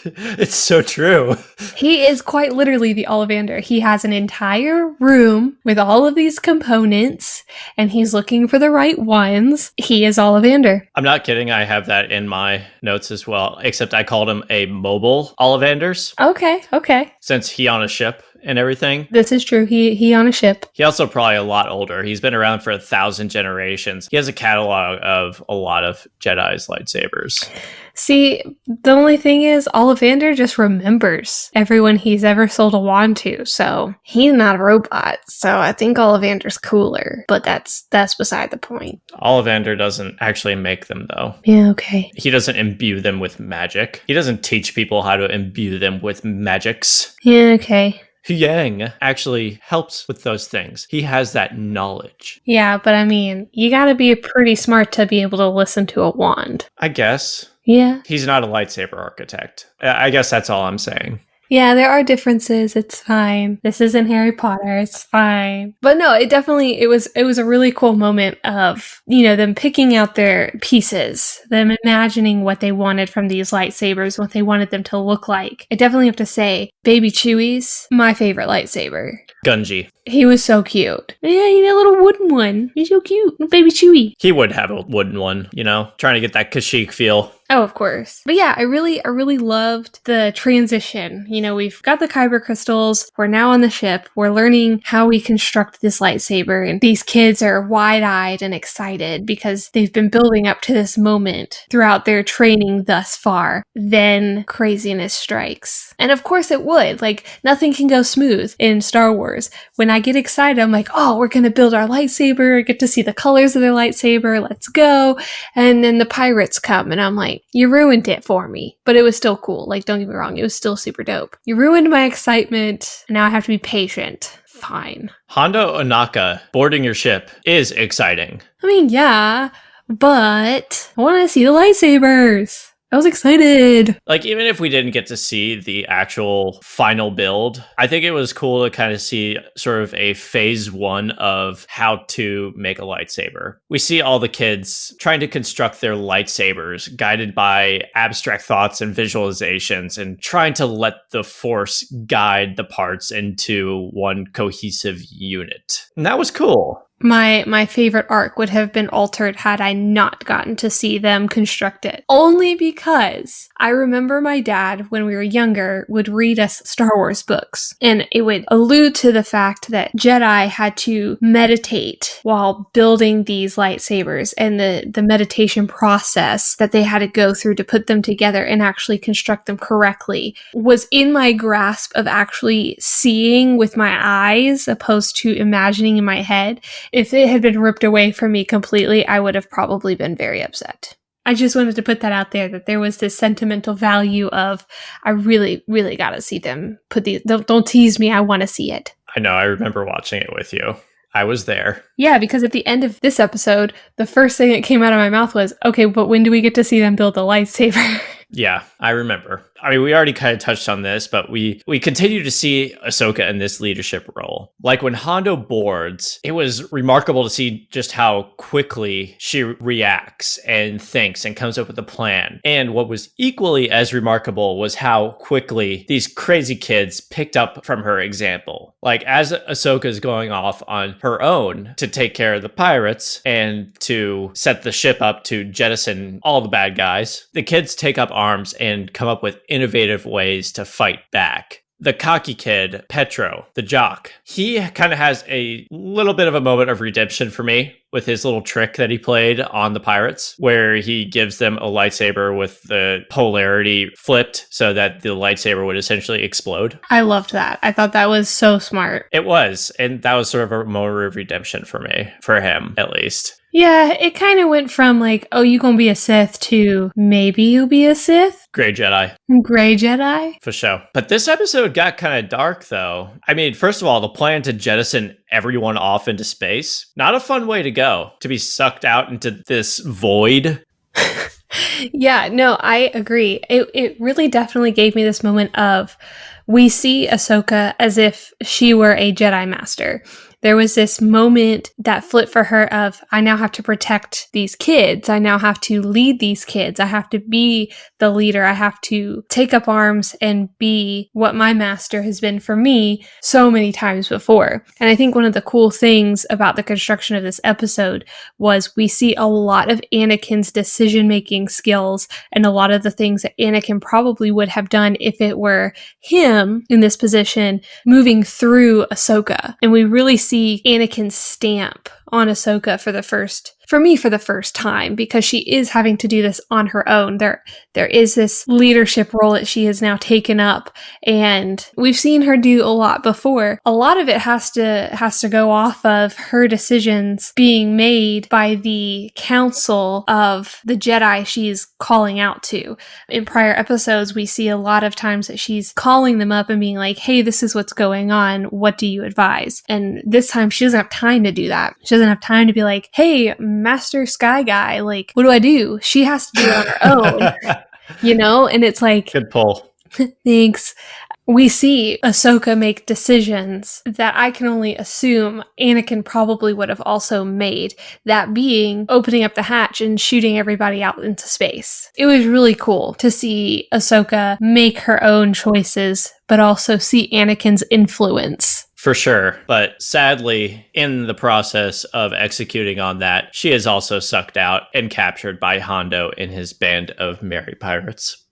It's so true. He is quite literally the Ollivander. He has an entire room with all of these components, and he's looking for the right ones. He is Ollivander. I'm not kidding. I have that in my notes as well, except I called him a mobile Ollivanders. Okay. Since he on a ship and everything. This is true. He on a ship. He also probably a lot older. He's been around for 1,000 generations. He has a catalog of a lot of Jedi's lightsabers. See, the only thing is, Ollivander just remembers everyone he's ever sold a wand to, so he's not a robot. So I think Ollivander's cooler, but that's beside the point. Ollivander doesn't actually make them, though. Yeah, okay. He doesn't imbue them with magic. He doesn't teach people how to imbue them with magics. Yeah, okay. Yang actually helps with those things. He has that knowledge. Yeah, but I mean, you gotta be pretty smart to be able to listen to a wand. I guess. Yeah. He's not a lightsaber architect. I guess that's all I'm saying. Yeah, there are differences. It's fine. This isn't Harry Potter. It's fine. But no, it was a really cool moment of, them picking out their pieces, them imagining what they wanted from these lightsabers, what they wanted them to look like. I definitely have to say, Baby Chewie's my favorite lightsaber. Gunji. He was so cute. Yeah, a little wooden one. He's so cute. Baby Chewie. He would have a wooden one, trying to get that Kashyyyk feel. Oh, of course. But yeah, I really loved the transition. We've got the Kyber crystals. We're now on the ship. We're learning how we construct this lightsaber. And these kids are wide-eyed and excited because they've been building up to this moment throughout their training thus far. Then craziness strikes. And of course it would. Like, nothing can go smooth in Star Wars. When I get excited, I'm like, oh, we're going to build our lightsaber. I get to see the colors of their lightsaber. Let's go. And then the pirates come and I'm like, you ruined it for me. But it was still cool. Like, don't get me wrong. It was still super dope. You ruined my excitement. Now I have to be patient. Fine. Hondo Ohnaka boarding your ship is exciting. I mean, yeah, but I want to see the lightsabers. I was excited. Like, even if we didn't get to see the actual final build, I think it was cool to kind of see sort of a phase 1 of how to make a lightsaber. We see all the kids trying to construct their lightsabers, guided by abstract thoughts and visualizations, and trying to let the Force guide the parts into one cohesive unit. And that was cool. My favorite arc would have been altered had I not gotten to see them construct it. Only because I remember my dad, when we were younger, would read us Star Wars books. And it would allude to the fact that Jedi had to meditate while building these lightsabers, and the meditation process that they had to go through to put them together and actually construct them correctly was in my grasp of actually seeing with my eyes opposed to imagining in my head. If it had been ripped away from me completely, I would have probably been very upset. I just wanted to put that out there, that there was this sentimental value of, I really, really got to see them put these, don't tease me, I want to see it. I know, I remember watching it with you. I was there. Yeah, because at the end of this episode, the first thing that came out of my mouth was, okay, but when do we get to see them build the lightsaber? Yeah, I remember. I mean, we already kind of touched on this, but we continue to see Ahsoka in this leadership role. Like, when Hondo boards, it was remarkable to see just how quickly she reacts and thinks and comes up with a plan. And what was equally as remarkable was how quickly these crazy kids picked up from her example. Like, as Ahsoka is going off on her own to take care of the pirates and to set the ship up to jettison all the bad guys, the kids take up arms and come up with innovative ways to fight back. The cocky kid, Petro, the jock, he kind of has a little bit of a moment of redemption for me with his little trick that he played on the pirates, where he gives them a lightsaber with the polarity flipped so that the lightsaber would essentially explode. I loved that. I thought that was so smart. It was, and that was sort of a moment of redemption for me, for him at least. Yeah, it kind of went from like, oh, you gonna be a Sith to maybe you'll be a Sith? Gray Jedi. Gray Jedi? For sure. But this episode got kind of dark, though. I mean, first of all, the plan to jettison everyone off into space, not a fun way to go, to be sucked out into this void. Yeah, no, I agree. It really definitely gave me this moment of, we see Ahsoka as if she were a Jedi Master. There was this moment that flipped for her of, I now have to protect these kids. I now have to lead these kids. I have to be the leader. I have to take up arms and be what my master has been for me so many times before. And I think one of the cool things about the construction of this episode was we see a lot of Anakin's decision-making skills and a lot of the things that Anakin probably would have done if it were him in this position moving through Ahsoka. And we really see Anakin's stamp on Ahsoka for the first for me for the first time, because she is having to do this on her own. There is this leadership role that she has now taken up, and we've seen her do a lot before. A lot of it has to go off of her decisions being made by the council of the Jedi she's calling out to. In prior episodes, we see a lot of times that she's calling them up and being like, hey, this is what's going on. What do you advise? And this time she doesn't have time to do that. She doesn't have time to be like, hey, Master Sky Guy, like, what do I do? She has to do it on her own, And it's like, good pull. Thanks. We see Ahsoka make decisions that I can only assume Anakin probably would have also made, that being opening up the hatch and shooting everybody out into space. It was really cool to see Ahsoka make her own choices, but also see Anakin's influence. For sure. But sadly, in the process of executing on that, she is also sucked out and captured by Hondo and his band of merry pirates.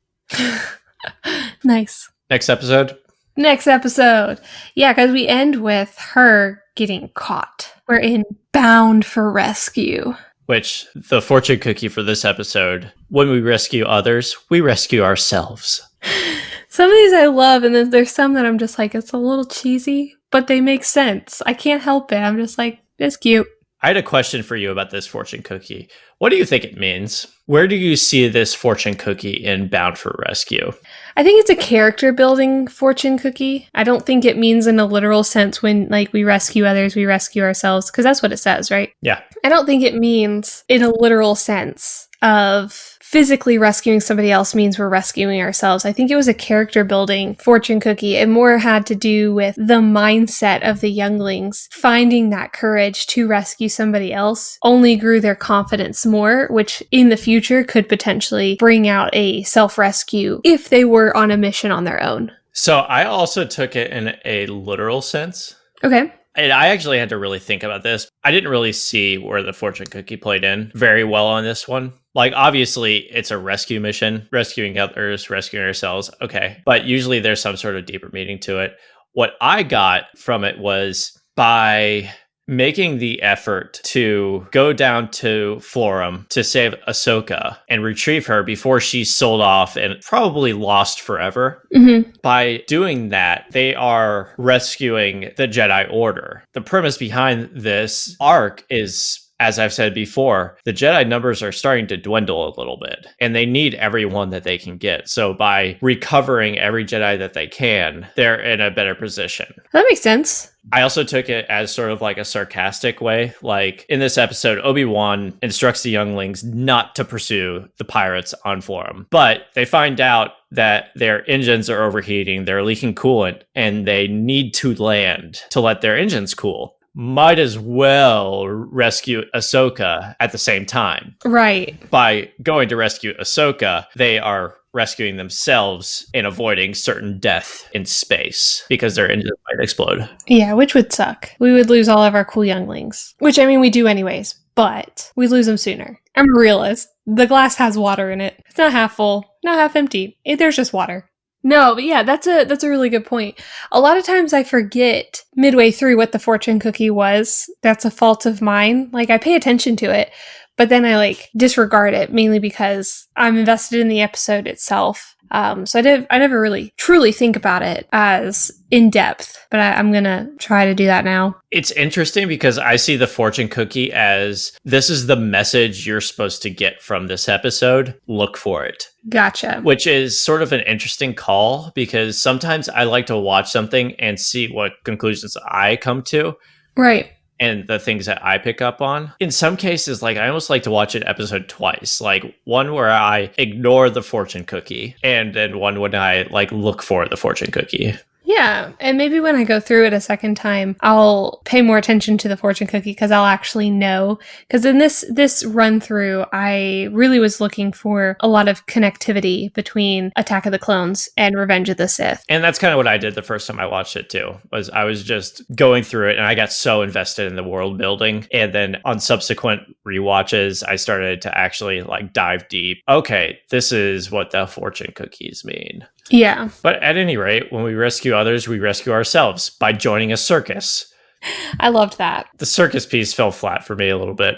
Nice. Next episode? Next episode. Yeah, because we end with her getting caught. We're in Bound for Rescue. Which, the fortune cookie for this episode, when we rescue others, we rescue ourselves. Some of these I love, and then there's some that I'm just like, it's a little cheesy, but they make sense. I can't help it. I'm just like, it's cute. I had a question for you about this fortune cookie. What do you think it means? Where do you see this fortune cookie in Bound for Rescue? I think it's a character building fortune cookie. I don't think it means in a literal sense when like we rescue others, we rescue ourselves, because that's what it says, right? Yeah. I don't think it means in a literal sense of physically rescuing somebody else means we're rescuing ourselves. I think it was a character building fortune cookie. It more had to do with the mindset of the younglings. Finding that courage to rescue somebody else only grew their confidence more, which in the future could potentially bring out a self-rescue if they were on a mission on their own. So I also took it in a literal sense. Okay. And I actually had to really think about this. I didn't really see where the fortune cookie played in very well on this one. Like, obviously, it's a rescue mission, rescuing others, rescuing ourselves. Okay. But usually there's some sort of deeper meaning to it. What I got from it was by making the effort to go down to Florum to save Ahsoka and retrieve her before she's sold off and probably lost forever. Mm-hmm. By doing that, they are rescuing the Jedi Order. The premise behind this arc is, as I've said before, the Jedi numbers are starting to dwindle a little bit, and they need everyone that they can get. So by recovering every Jedi that they can, they're in a better position. That makes sense. I also took it as sort of like a sarcastic way. Like in this episode, Obi-Wan instructs the younglings not to pursue the pirates on Florum, but they find out that their engines are overheating, they're leaking coolant, and they need to land to let their engines cool. Might as well rescue Ahsoka at the same time. Right. By going to rescue Ahsoka, they are rescuing themselves and avoiding certain death in space because their engines might explode. Yeah, which would suck. We would lose all of our cool younglings, which I mean, we do anyways, but we lose them sooner. I'm a realist. The glass has water in it. It's not half full, not half empty. There's just water. No, but yeah, that's a really good point. A lot of times I forget midway through what the fortune cookie was. That's a fault of mine. Like, I pay attention to it, but then I like disregard it mainly because I'm invested in the episode itself. So I never really truly think about it as in depth, but I'm going to try to do that now. It's interesting because I see the fortune cookie as this is the message you're supposed to get from this episode. Look for it. Gotcha. Which is sort of an interesting call because sometimes I like to watch something and see what conclusions I come to. Right. And the things that I pick up on. In some cases, like I almost like to watch an episode twice. Like one where I ignore the fortune cookie and then one when I like look for the fortune cookie. Yeah, and maybe when I go through it a second time, I'll pay more attention to the fortune cookie because I'll actually know. Because in this run through, I really was looking for a lot of connectivity between Attack of the Clones and Revenge of the Sith. And that's kind of what I did the first time I watched it too. Was I was just going through it and I got so invested in the world building. And then on subsequent rewatches, I started to actually like dive deep. Okay, this is what the fortune cookies mean. Yeah. But at any rate, when we rescue others, we rescue ourselves by joining a circus. I loved that. The circus piece fell flat for me a little bit.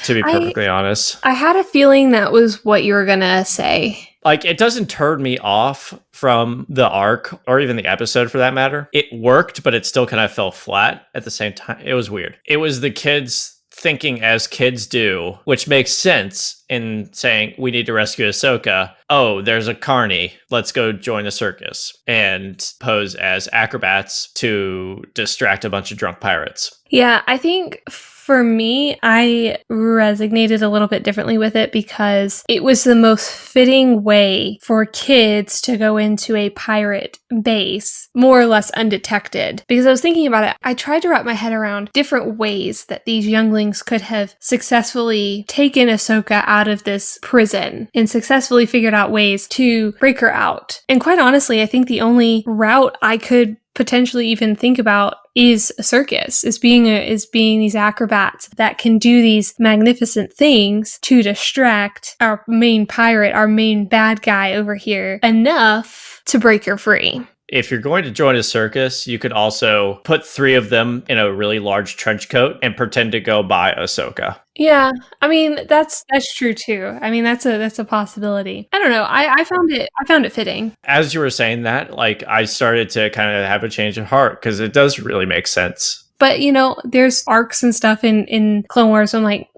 to be I perfectly honest. I had a feeling that was what you were gonna say. Like, it doesn't turn me off from the arc or even the episode for that matter. It worked, but it still kind of fell flat at the same time. It was weird. It was the kids thinking as kids do, which makes sense in saying we need to rescue Ahsoka. Oh, there's a carny. Let's go join a circus and pose as acrobats to distract a bunch of drunk pirates. Yeah, I think for me, I resonated a little bit differently with it because it was the most fitting way for kids to go into a pirate base, more or less undetected. Because I was thinking about it, I tried to wrap my head around different ways that these younglings could have successfully taken Ahsoka out of this prison and successfully figured out ways to break her out. And quite honestly, I think the only route I could potentially even think about is a circus, is being these acrobats that can do these magnificent things to distract our main pirate, our main bad guy over here, enough to break her free. If you're going to join a circus, you could also put 3 of them in a really large trench coat and pretend to go buy Ahsoka. Yeah, I mean that's true too. I mean that's a possibility. I don't know. I found it fitting. As you were saying that, like, I started to kind of have a change of heart because it does really make sense. But there's arcs and stuff in Clone Wars. So I'm like,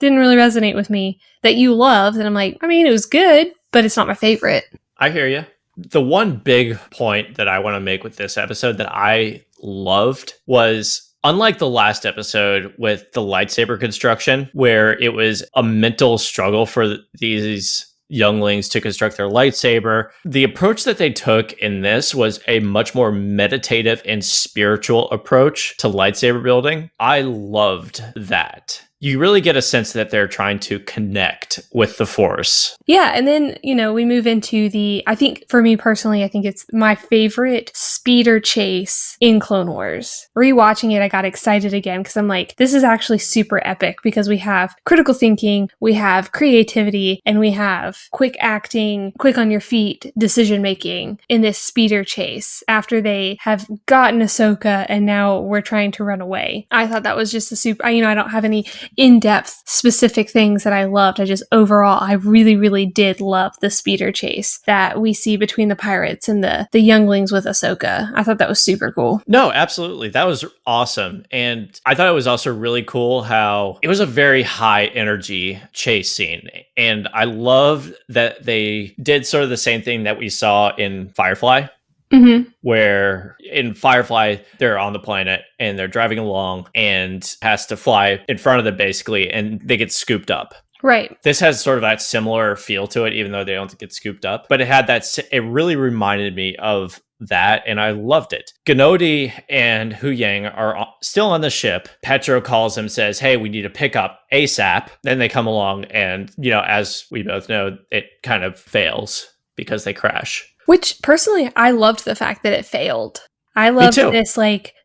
didn't really resonate with me that you loved, and I'm like, I mean, it was good, but it's not my favorite. I hear you. The one big point that I want to make with this episode that I loved was, unlike the last episode with the lightsaber construction, where it was a mental struggle for these younglings to construct their lightsaber, the approach that they took in this was a much more meditative and spiritual approach to lightsaber building. I loved that. You really get a sense that they're trying to connect with the Force. Yeah, and then, we move into I think for me personally, I think it's my favorite speeder chase in Clone Wars. Rewatching it, I got excited again because I'm like, this is actually super epic because we have critical thinking, we have creativity, and we have quick acting, quick on your feet decision making in this speeder chase after they have gotten Ahsoka and now we're trying to run away. I thought that was just a super, I don't have any in-depth specific things that I loved. I just overall, I really, really did love the speeder chase that we see between the pirates and the younglings with Ahsoka. I thought that was super cool. No, absolutely. That was awesome. And I thought it was also really cool how it was a very high energy chase scene. And I loved that they did sort of the same thing that we saw in Firefly. Mm-hmm. Where in Firefly, they're on the planet and they're driving along and has to fly in front of them basically, and they get scooped up. Right. This has sort of that similar feel to it, even though they don't get scooped up. But it had it really reminded me of that, and I loved it. Gnodi and Hu Yang are still on the ship. Petro calls him, says, hey, we need to pick up ASAP. Then they come along and, as we both know, it kind of fails because they crash. Which, personally, I loved the fact that it failed. I loved this,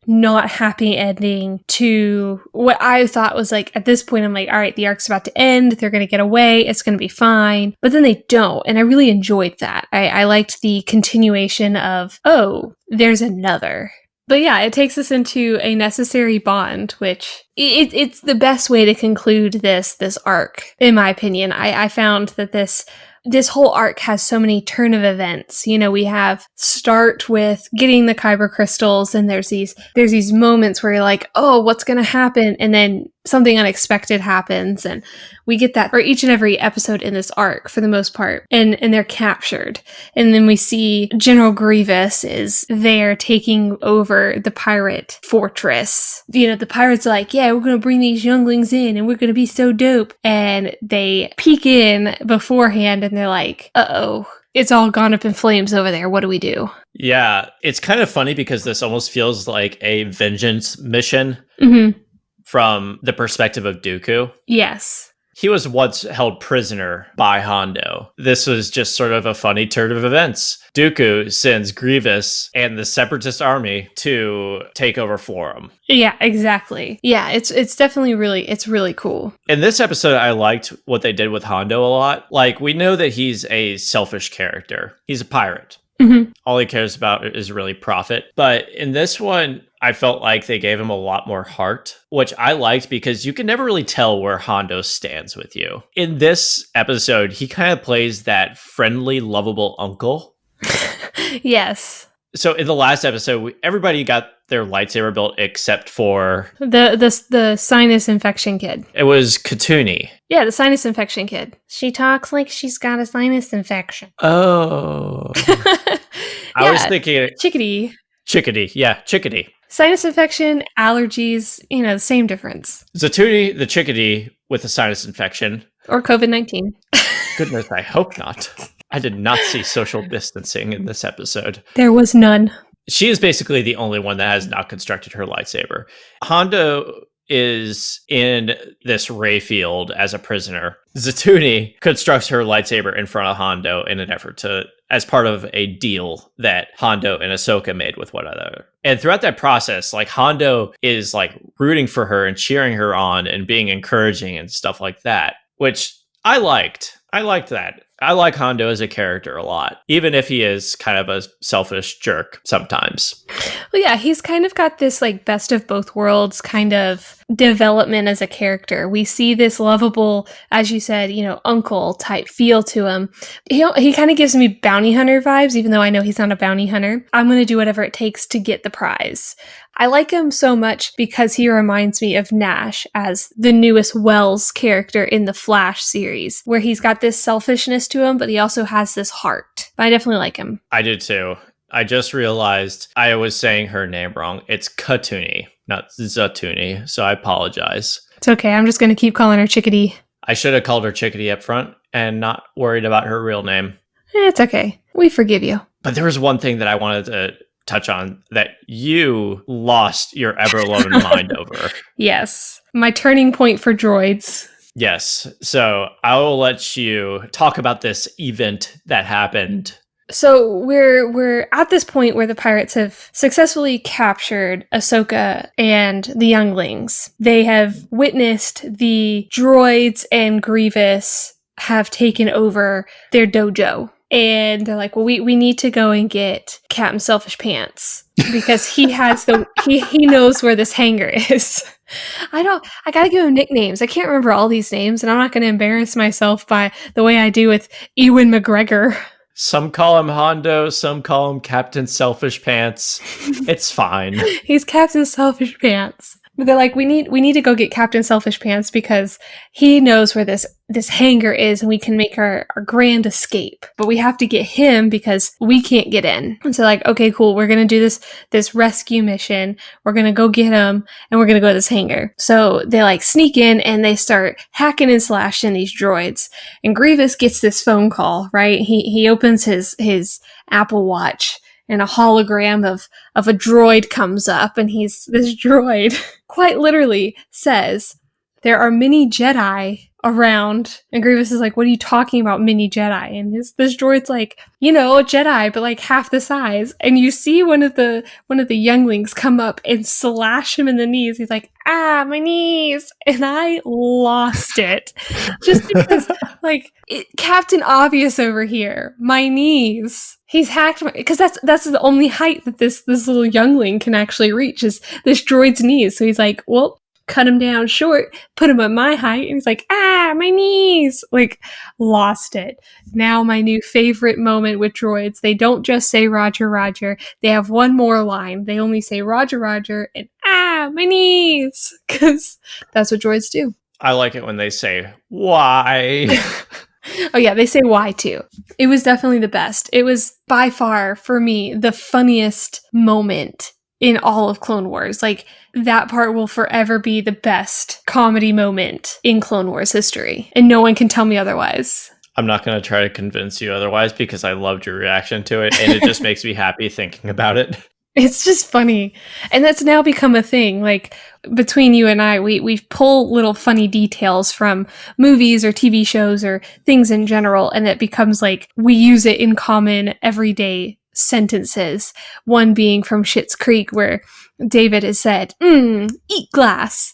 not happy ending to what I thought was, at this point, I'm like, all right, the arc's about to end. They're going to get away. It's going to be fine. But then they don't. And I really enjoyed that. I liked the continuation of, oh, there's another. But yeah, it takes us into a necessary bond, which it's the best way to conclude this arc, in my opinion. I found that this whole arc has so many turn of events. We have start with getting the kyber crystals, and there's these moments where you're like, oh, what's going to happen? And then something unexpected happens, and we get that for each and every episode in this arc for the most part, and they're captured. And then we see General Grievous is there taking over the pirate fortress. The pirates are like, yeah, we're going to bring these younglings in and we're going to be so dope. And they peek in beforehand and they're like, uh-oh, it's all gone up in flames over there. What do we do? Yeah, it's kind of funny because this almost feels like a vengeance mission. Mm-hmm. From the perspective of Dooku. Yes. He was once held prisoner by Hondo. This was just sort of a funny turn of events. Dooku sends Grievous and the Separatist army to take over Florum. Yeah, exactly. Yeah, it's definitely really cool. In this episode, I liked what they did with Hondo a lot. We know that he's a selfish character. He's a pirate. Mm-hmm. All he cares about is really profit. But in this one, I felt like they gave him a lot more heart, which I liked because you can never really tell where Hondo stands with you. In this episode, he kind of plays that friendly, lovable uncle. Yes. So in the last episode, everybody got their lightsaber built except for the sinus infection kid. It was Katuni. Yeah, the sinus infection kid. She talks like she's got a sinus infection. Oh. I was thinking Chickadee. Yeah, Chickadee. Sinus infection, allergies, the same difference. Zatuni, the Chickadee with a sinus infection. Or COVID-19. Goodness, I hope not. I did not see social distancing in this episode. There was none. She is basically the only one that has not constructed her lightsaber. Hondo is in this ray field as a prisoner. Zatuni constructs her lightsaber in front of Hondo in an effort as part of a deal that Hondo and Ahsoka made with one another. And throughout that process, like Hondo is like rooting for her and cheering her on and being encouraging and stuff like that, which I liked. I liked that. I like Hondo as a character a lot, even if he is kind of a selfish jerk sometimes. Well, yeah, he's kind of got this like best of both worlds kind of development as a character. We see this lovable, as you said, uncle type feel to him. He kind of gives me bounty hunter vibes, even though I know he's not a bounty hunter. I'm going to do whatever it takes to get the prize. I like him so much because he reminds me of Nash as the newest Wells character in the Flash series, where he's got this selfishness to him, but he also has this heart. But I definitely like him. I do too. I just realized I was saying her name wrong. It's Katuni, not Zatuni, so I apologize. It's okay. I'm just going to keep calling her Chickadee. I should have called her Chickadee up front and not worried about her real name. It's okay. We forgive you. But there was one thing that I wanted to touch on that you lost your ever-loving mind over. Yes. My turning point for droids. Yes. So I will let you talk about this event that happened. So we're at this point where the pirates have successfully captured Ahsoka and the Younglings. They have witnessed the droids and Grievous have taken over their dojo. And they're like, well, we need to go and get Captain Selfish Pants because he has he knows where this hangar is. I gotta give him nicknames. I can't remember all these names, and I'm not gonna embarrass myself by the way I do with Ewan McGregor. Some call him Hondo, some call him Captain Selfish Pants. It's fine. He's Captain Selfish Pants. But they're like, we need to go get Captain Selfish Pants because he knows where this hangar is and we can make our grand escape. But we have to get him because we can't get in. And so like, okay, cool. We're going to do this rescue mission. We're going to go get him and we're going to go to this hangar. So they like sneak in and they start hacking and slashing these droids. And Grievous gets this phone call, right? He opens his Apple Watch and a hologram of a droid comes up, and this droid quite literally says, there are many Jedi around. And Grievous is like, what are you talking about, mini Jedi? And this droid's like, a Jedi, but like half the size. And you see one of the younglings come up and slash him in the knees. He's like, my knees. And I lost it. Just because, Captain Obvious over here, my knees. He's hacked because that's the only height that this little youngling can actually reach is this droid's knees. So he's like, well, cut him down short, put him at my height, and he's like, my knees. Lost it. Now my new favorite moment with droids, they don't just say Roger, Roger. They have one more line. They only say Roger, Roger, and my knees. Because that's what droids do. I like it when they say, why? Oh yeah, they say why too. It was definitely the best. It was by far, for me, the funniest moment in all of Clone Wars. That part will forever be the best comedy moment in Clone Wars history. And no one can tell me otherwise. I'm not going to try to convince you otherwise because I loved your reaction to it. And it just makes me happy thinking about it. It's just funny. And that's now become a thing. Between you and I, we pull little funny details from movies or TV shows or things in general. And it becomes we use it in common everyday sentences. One being from Schitt's Creek where David has said, eat glass.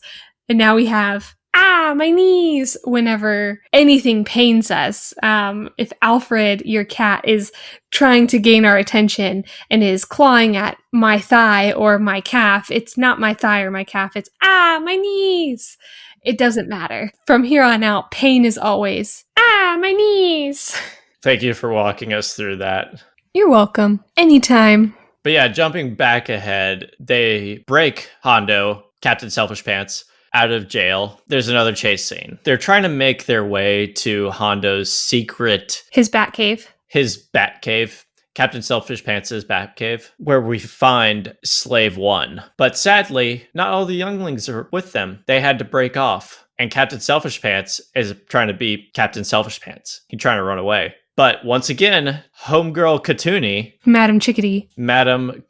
And now we have my knees, whenever anything pains us. If Alfred, your cat, is trying to gain our attention and is clawing at my thigh or my calf, it's not my thigh or my calf, it's my knees. It doesn't matter. From here on out, pain is always, my knees. Thank you for walking us through that. You're welcome. Anytime. But yeah, jumping back ahead, they break Hondo, Captain Selfish Pants, out of jail. There's another chase scene. They're trying to make their way to Hondo's secret... His bat cave. His bat cave. Captain Selfish Pants' bat cave, where we find Slave 1. But sadly, not all the younglings are with them. They had to break off. And Captain Selfish Pants is trying to be Captain Selfish Pants. He's trying to run away. But once again, homegirl Katuni, Madam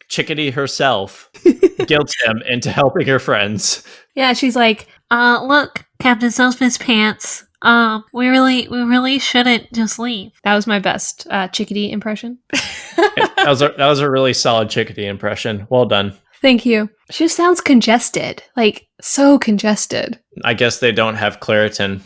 Chickadee herself, guilts him into helping her friends. Yeah, she's like, look, Captain Selfish Pants, we really shouldn't just leave. That was my best Chickadee impression. That was a really solid Chickadee impression. Well done. Thank you. She just sounds congested, like so congested. I guess they don't have Claritin.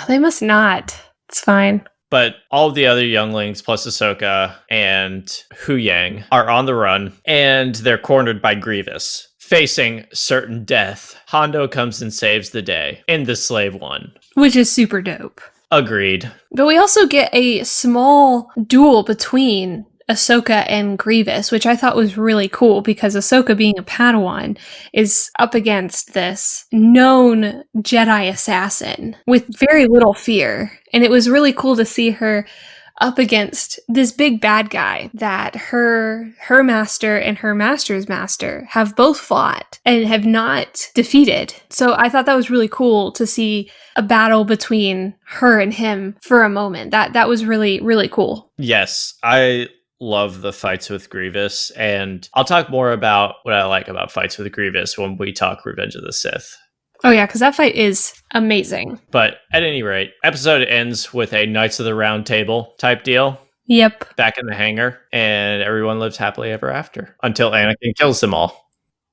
They must not. It's fine. But all of the other younglings, plus Ahsoka and Hu Yang, are on the run, and they're cornered by Grievous. Facing certain death, Hondo comes and saves the day in the Slave 1. Which is super dope. Agreed. But we also get a small duel between Ahsoka and Grievous, which I thought was really cool because Ahsoka, being a Padawan, is up against this known Jedi assassin with very little fear. And it was really cool to see her up against this big bad guy that her master and her master's master have both fought and have not defeated. So I thought that was really cool to see a battle between her and him for a moment. That was really, really cool. Yes, I love the fights with Grievous, and I'll talk more about what I like about fights with Grievous when we talk Revenge of the Sith. Oh yeah, because that fight is amazing. But at any rate, episode ends with a Knights of the Round Table type deal. Yep. Back in the hangar, and everyone lives happily ever after until Anakin kills them all.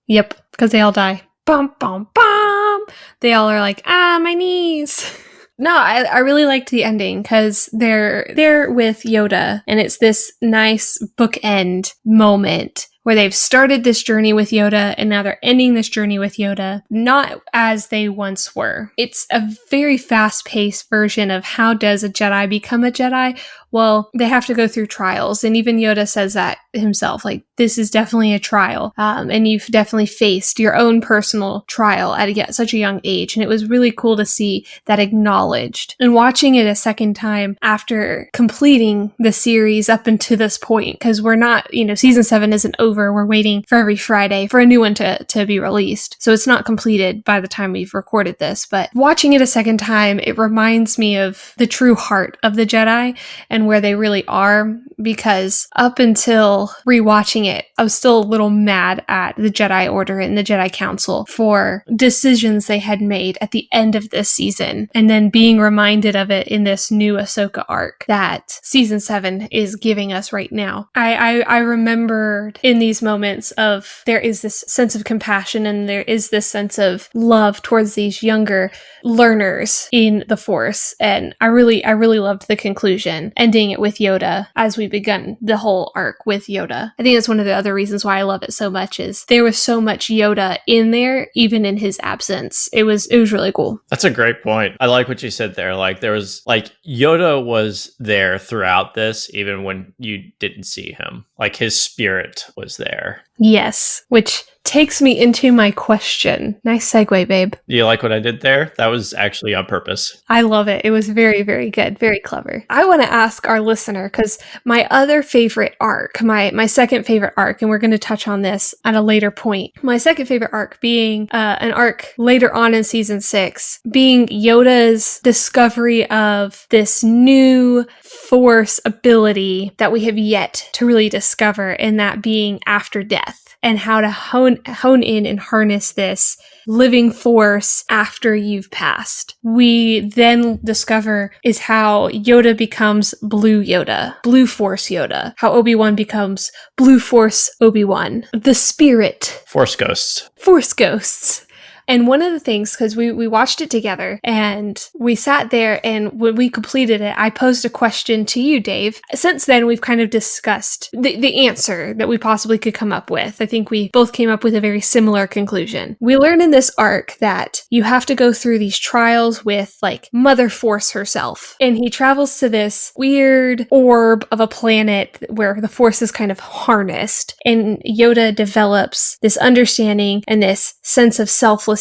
Yep, because they all die. Bum, bum, bum. They all are like, my knees. No, I really liked the ending because they're there with Yoda, and it's this nice bookend moment where they've started this journey with Yoda and now they're ending this journey with Yoda, not as they once were. It's a very fast-paced version of how does a Jedi become a Jedi? Well, they have to go through trials, and even Yoda says that himself, like, this is definitely a trial, and you've definitely faced your own personal trial at such a young age, and it was really cool to see that acknowledged. And watching it a second time after completing the series up until this point, because we're not, season 7 isn't over, we're waiting for every Friday for a new one to be released, so it's not completed by the time we've recorded this, but watching it a second time, it reminds me of the true heart of the Jedi, and where they really are, because up until rewatching it, I was still a little mad at the Jedi Order and the Jedi Council for decisions they had made at the end of this season, and then being reminded of it in this new Ahsoka arc that season 7 is giving us right now. I remembered in these moments of there is this sense of compassion and there is this sense of love towards these younger learners in the Force, and I really loved the conclusion, ending it with Yoda as we begun the whole arc with Yoda. I think that's one of the other reasons why I love it so much is there was so much Yoda in there, even in his absence. It was really cool. That's a great point. I like what you said there. Like there was Yoda was there throughout this, even when you didn't see him. Like his spirit was there. Yes, which takes me into my question. Nice segue, babe. Do you like what I did there? That was actually on purpose. I love it. It was very, very good. Very clever. I want to ask our listener, because my other favorite arc, my second favorite arc, and we're going to touch on this at a later point. My second favorite arc being an arc later on in season 6, being Yoda's discovery of this new Force ability that we have yet to really discover, and that being after death, and how to hone in and harness this living force after you've passed. We then discover is how Yoda becomes Blue Yoda, Blue Force Yoda, how Obi-Wan becomes Blue Force Obi-Wan, the spirit. Force ghosts. Force ghosts. And one of the things, because we watched it together and we sat there, and when we completed it, I posed a question to you, Dave. Since then, we've kind of discussed the answer that we possibly could come up with. I think we both came up with a very similar conclusion. We learned in this arc that you have to go through these trials with like Mother Force herself. And he travels to this weird orb of a planet where the Force is kind of harnessed. And Yoda develops this understanding and this sense of selflessness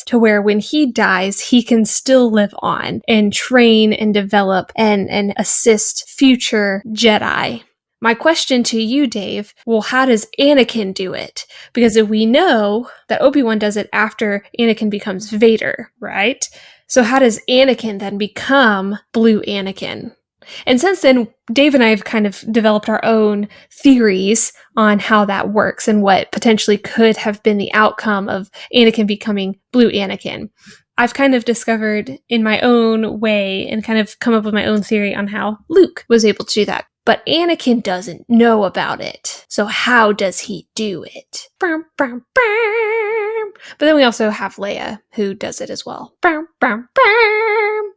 to where when he dies, he can still live on and train and develop and assist future Jedi. My question to you, Dave, well, how does Anakin do it? Because if we know that Obi-Wan does it after Anakin becomes Vader, right? So how does Anakin then become Blue Anakin? And since then, Dave and I have kind of developed our own theories on how that works and what potentially could have been the outcome of Anakin becoming Blue Anakin. I've kind of discovered in my own way and kind of come up with my own theory on how Luke was able to do that. But Anakin doesn't know about it. So how does he do it? But then we also have Leia, who does it as well.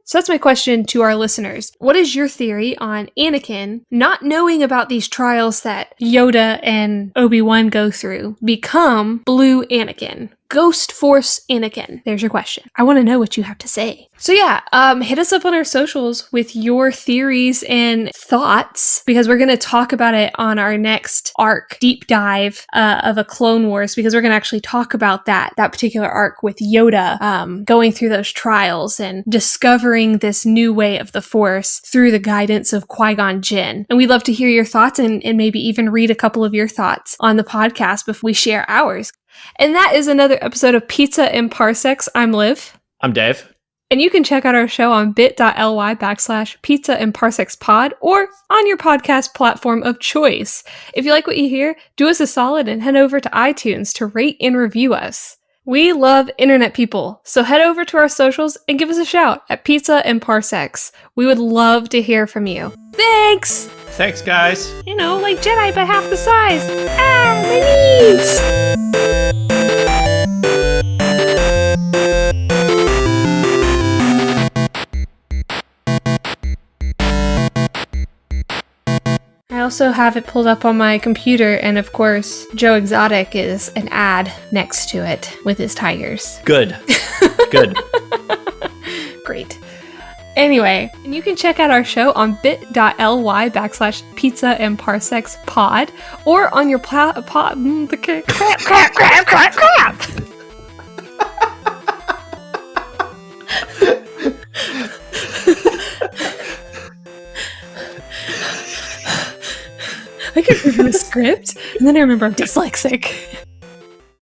So that's my question to our listeners. What is your theory on Anakin not knowing about these trials that Yoda and Obi-Wan go through, become Blue Anakin? Ghost Force Anakin. There's your question. I want to know what you have to say. So yeah, hit us up on our socials with your theories and thoughts, because we're going to talk about it on our next arc deep dive of a Clone Wars, because we're going to actually talk about that particular arc with Yoda going through those trials and discovering this new way of the Force through the guidance of Qui-Gon Jinn. And we'd love to hear your thoughts and maybe even read a couple of your thoughts on the podcast before we share ours. And that is another episode of Pizza and Parsecs. I'm Liv. I'm Dave. And you can check out our show on bit.ly/Pizza and Parsecs Pod or on your podcast platform of choice. If you like what you hear, do us a solid and head over to iTunes to rate and review us. We love internet people, so head over to our socials and give us a shout at Pizza and Parsecs. We would love to hear from you. Thanks! Thanks, guys. You know, like Jedi but half the size. Ah, my knees! I also have it pulled up on my computer, and of course, Joe Exotic is an ad next to it with his tigers. Good. Good. Great. Anyway, and you can check out our show on bit.ly/Pizza and Parsecs Pod or on your crap. I could read the script, and then I remember I'm dyslexic.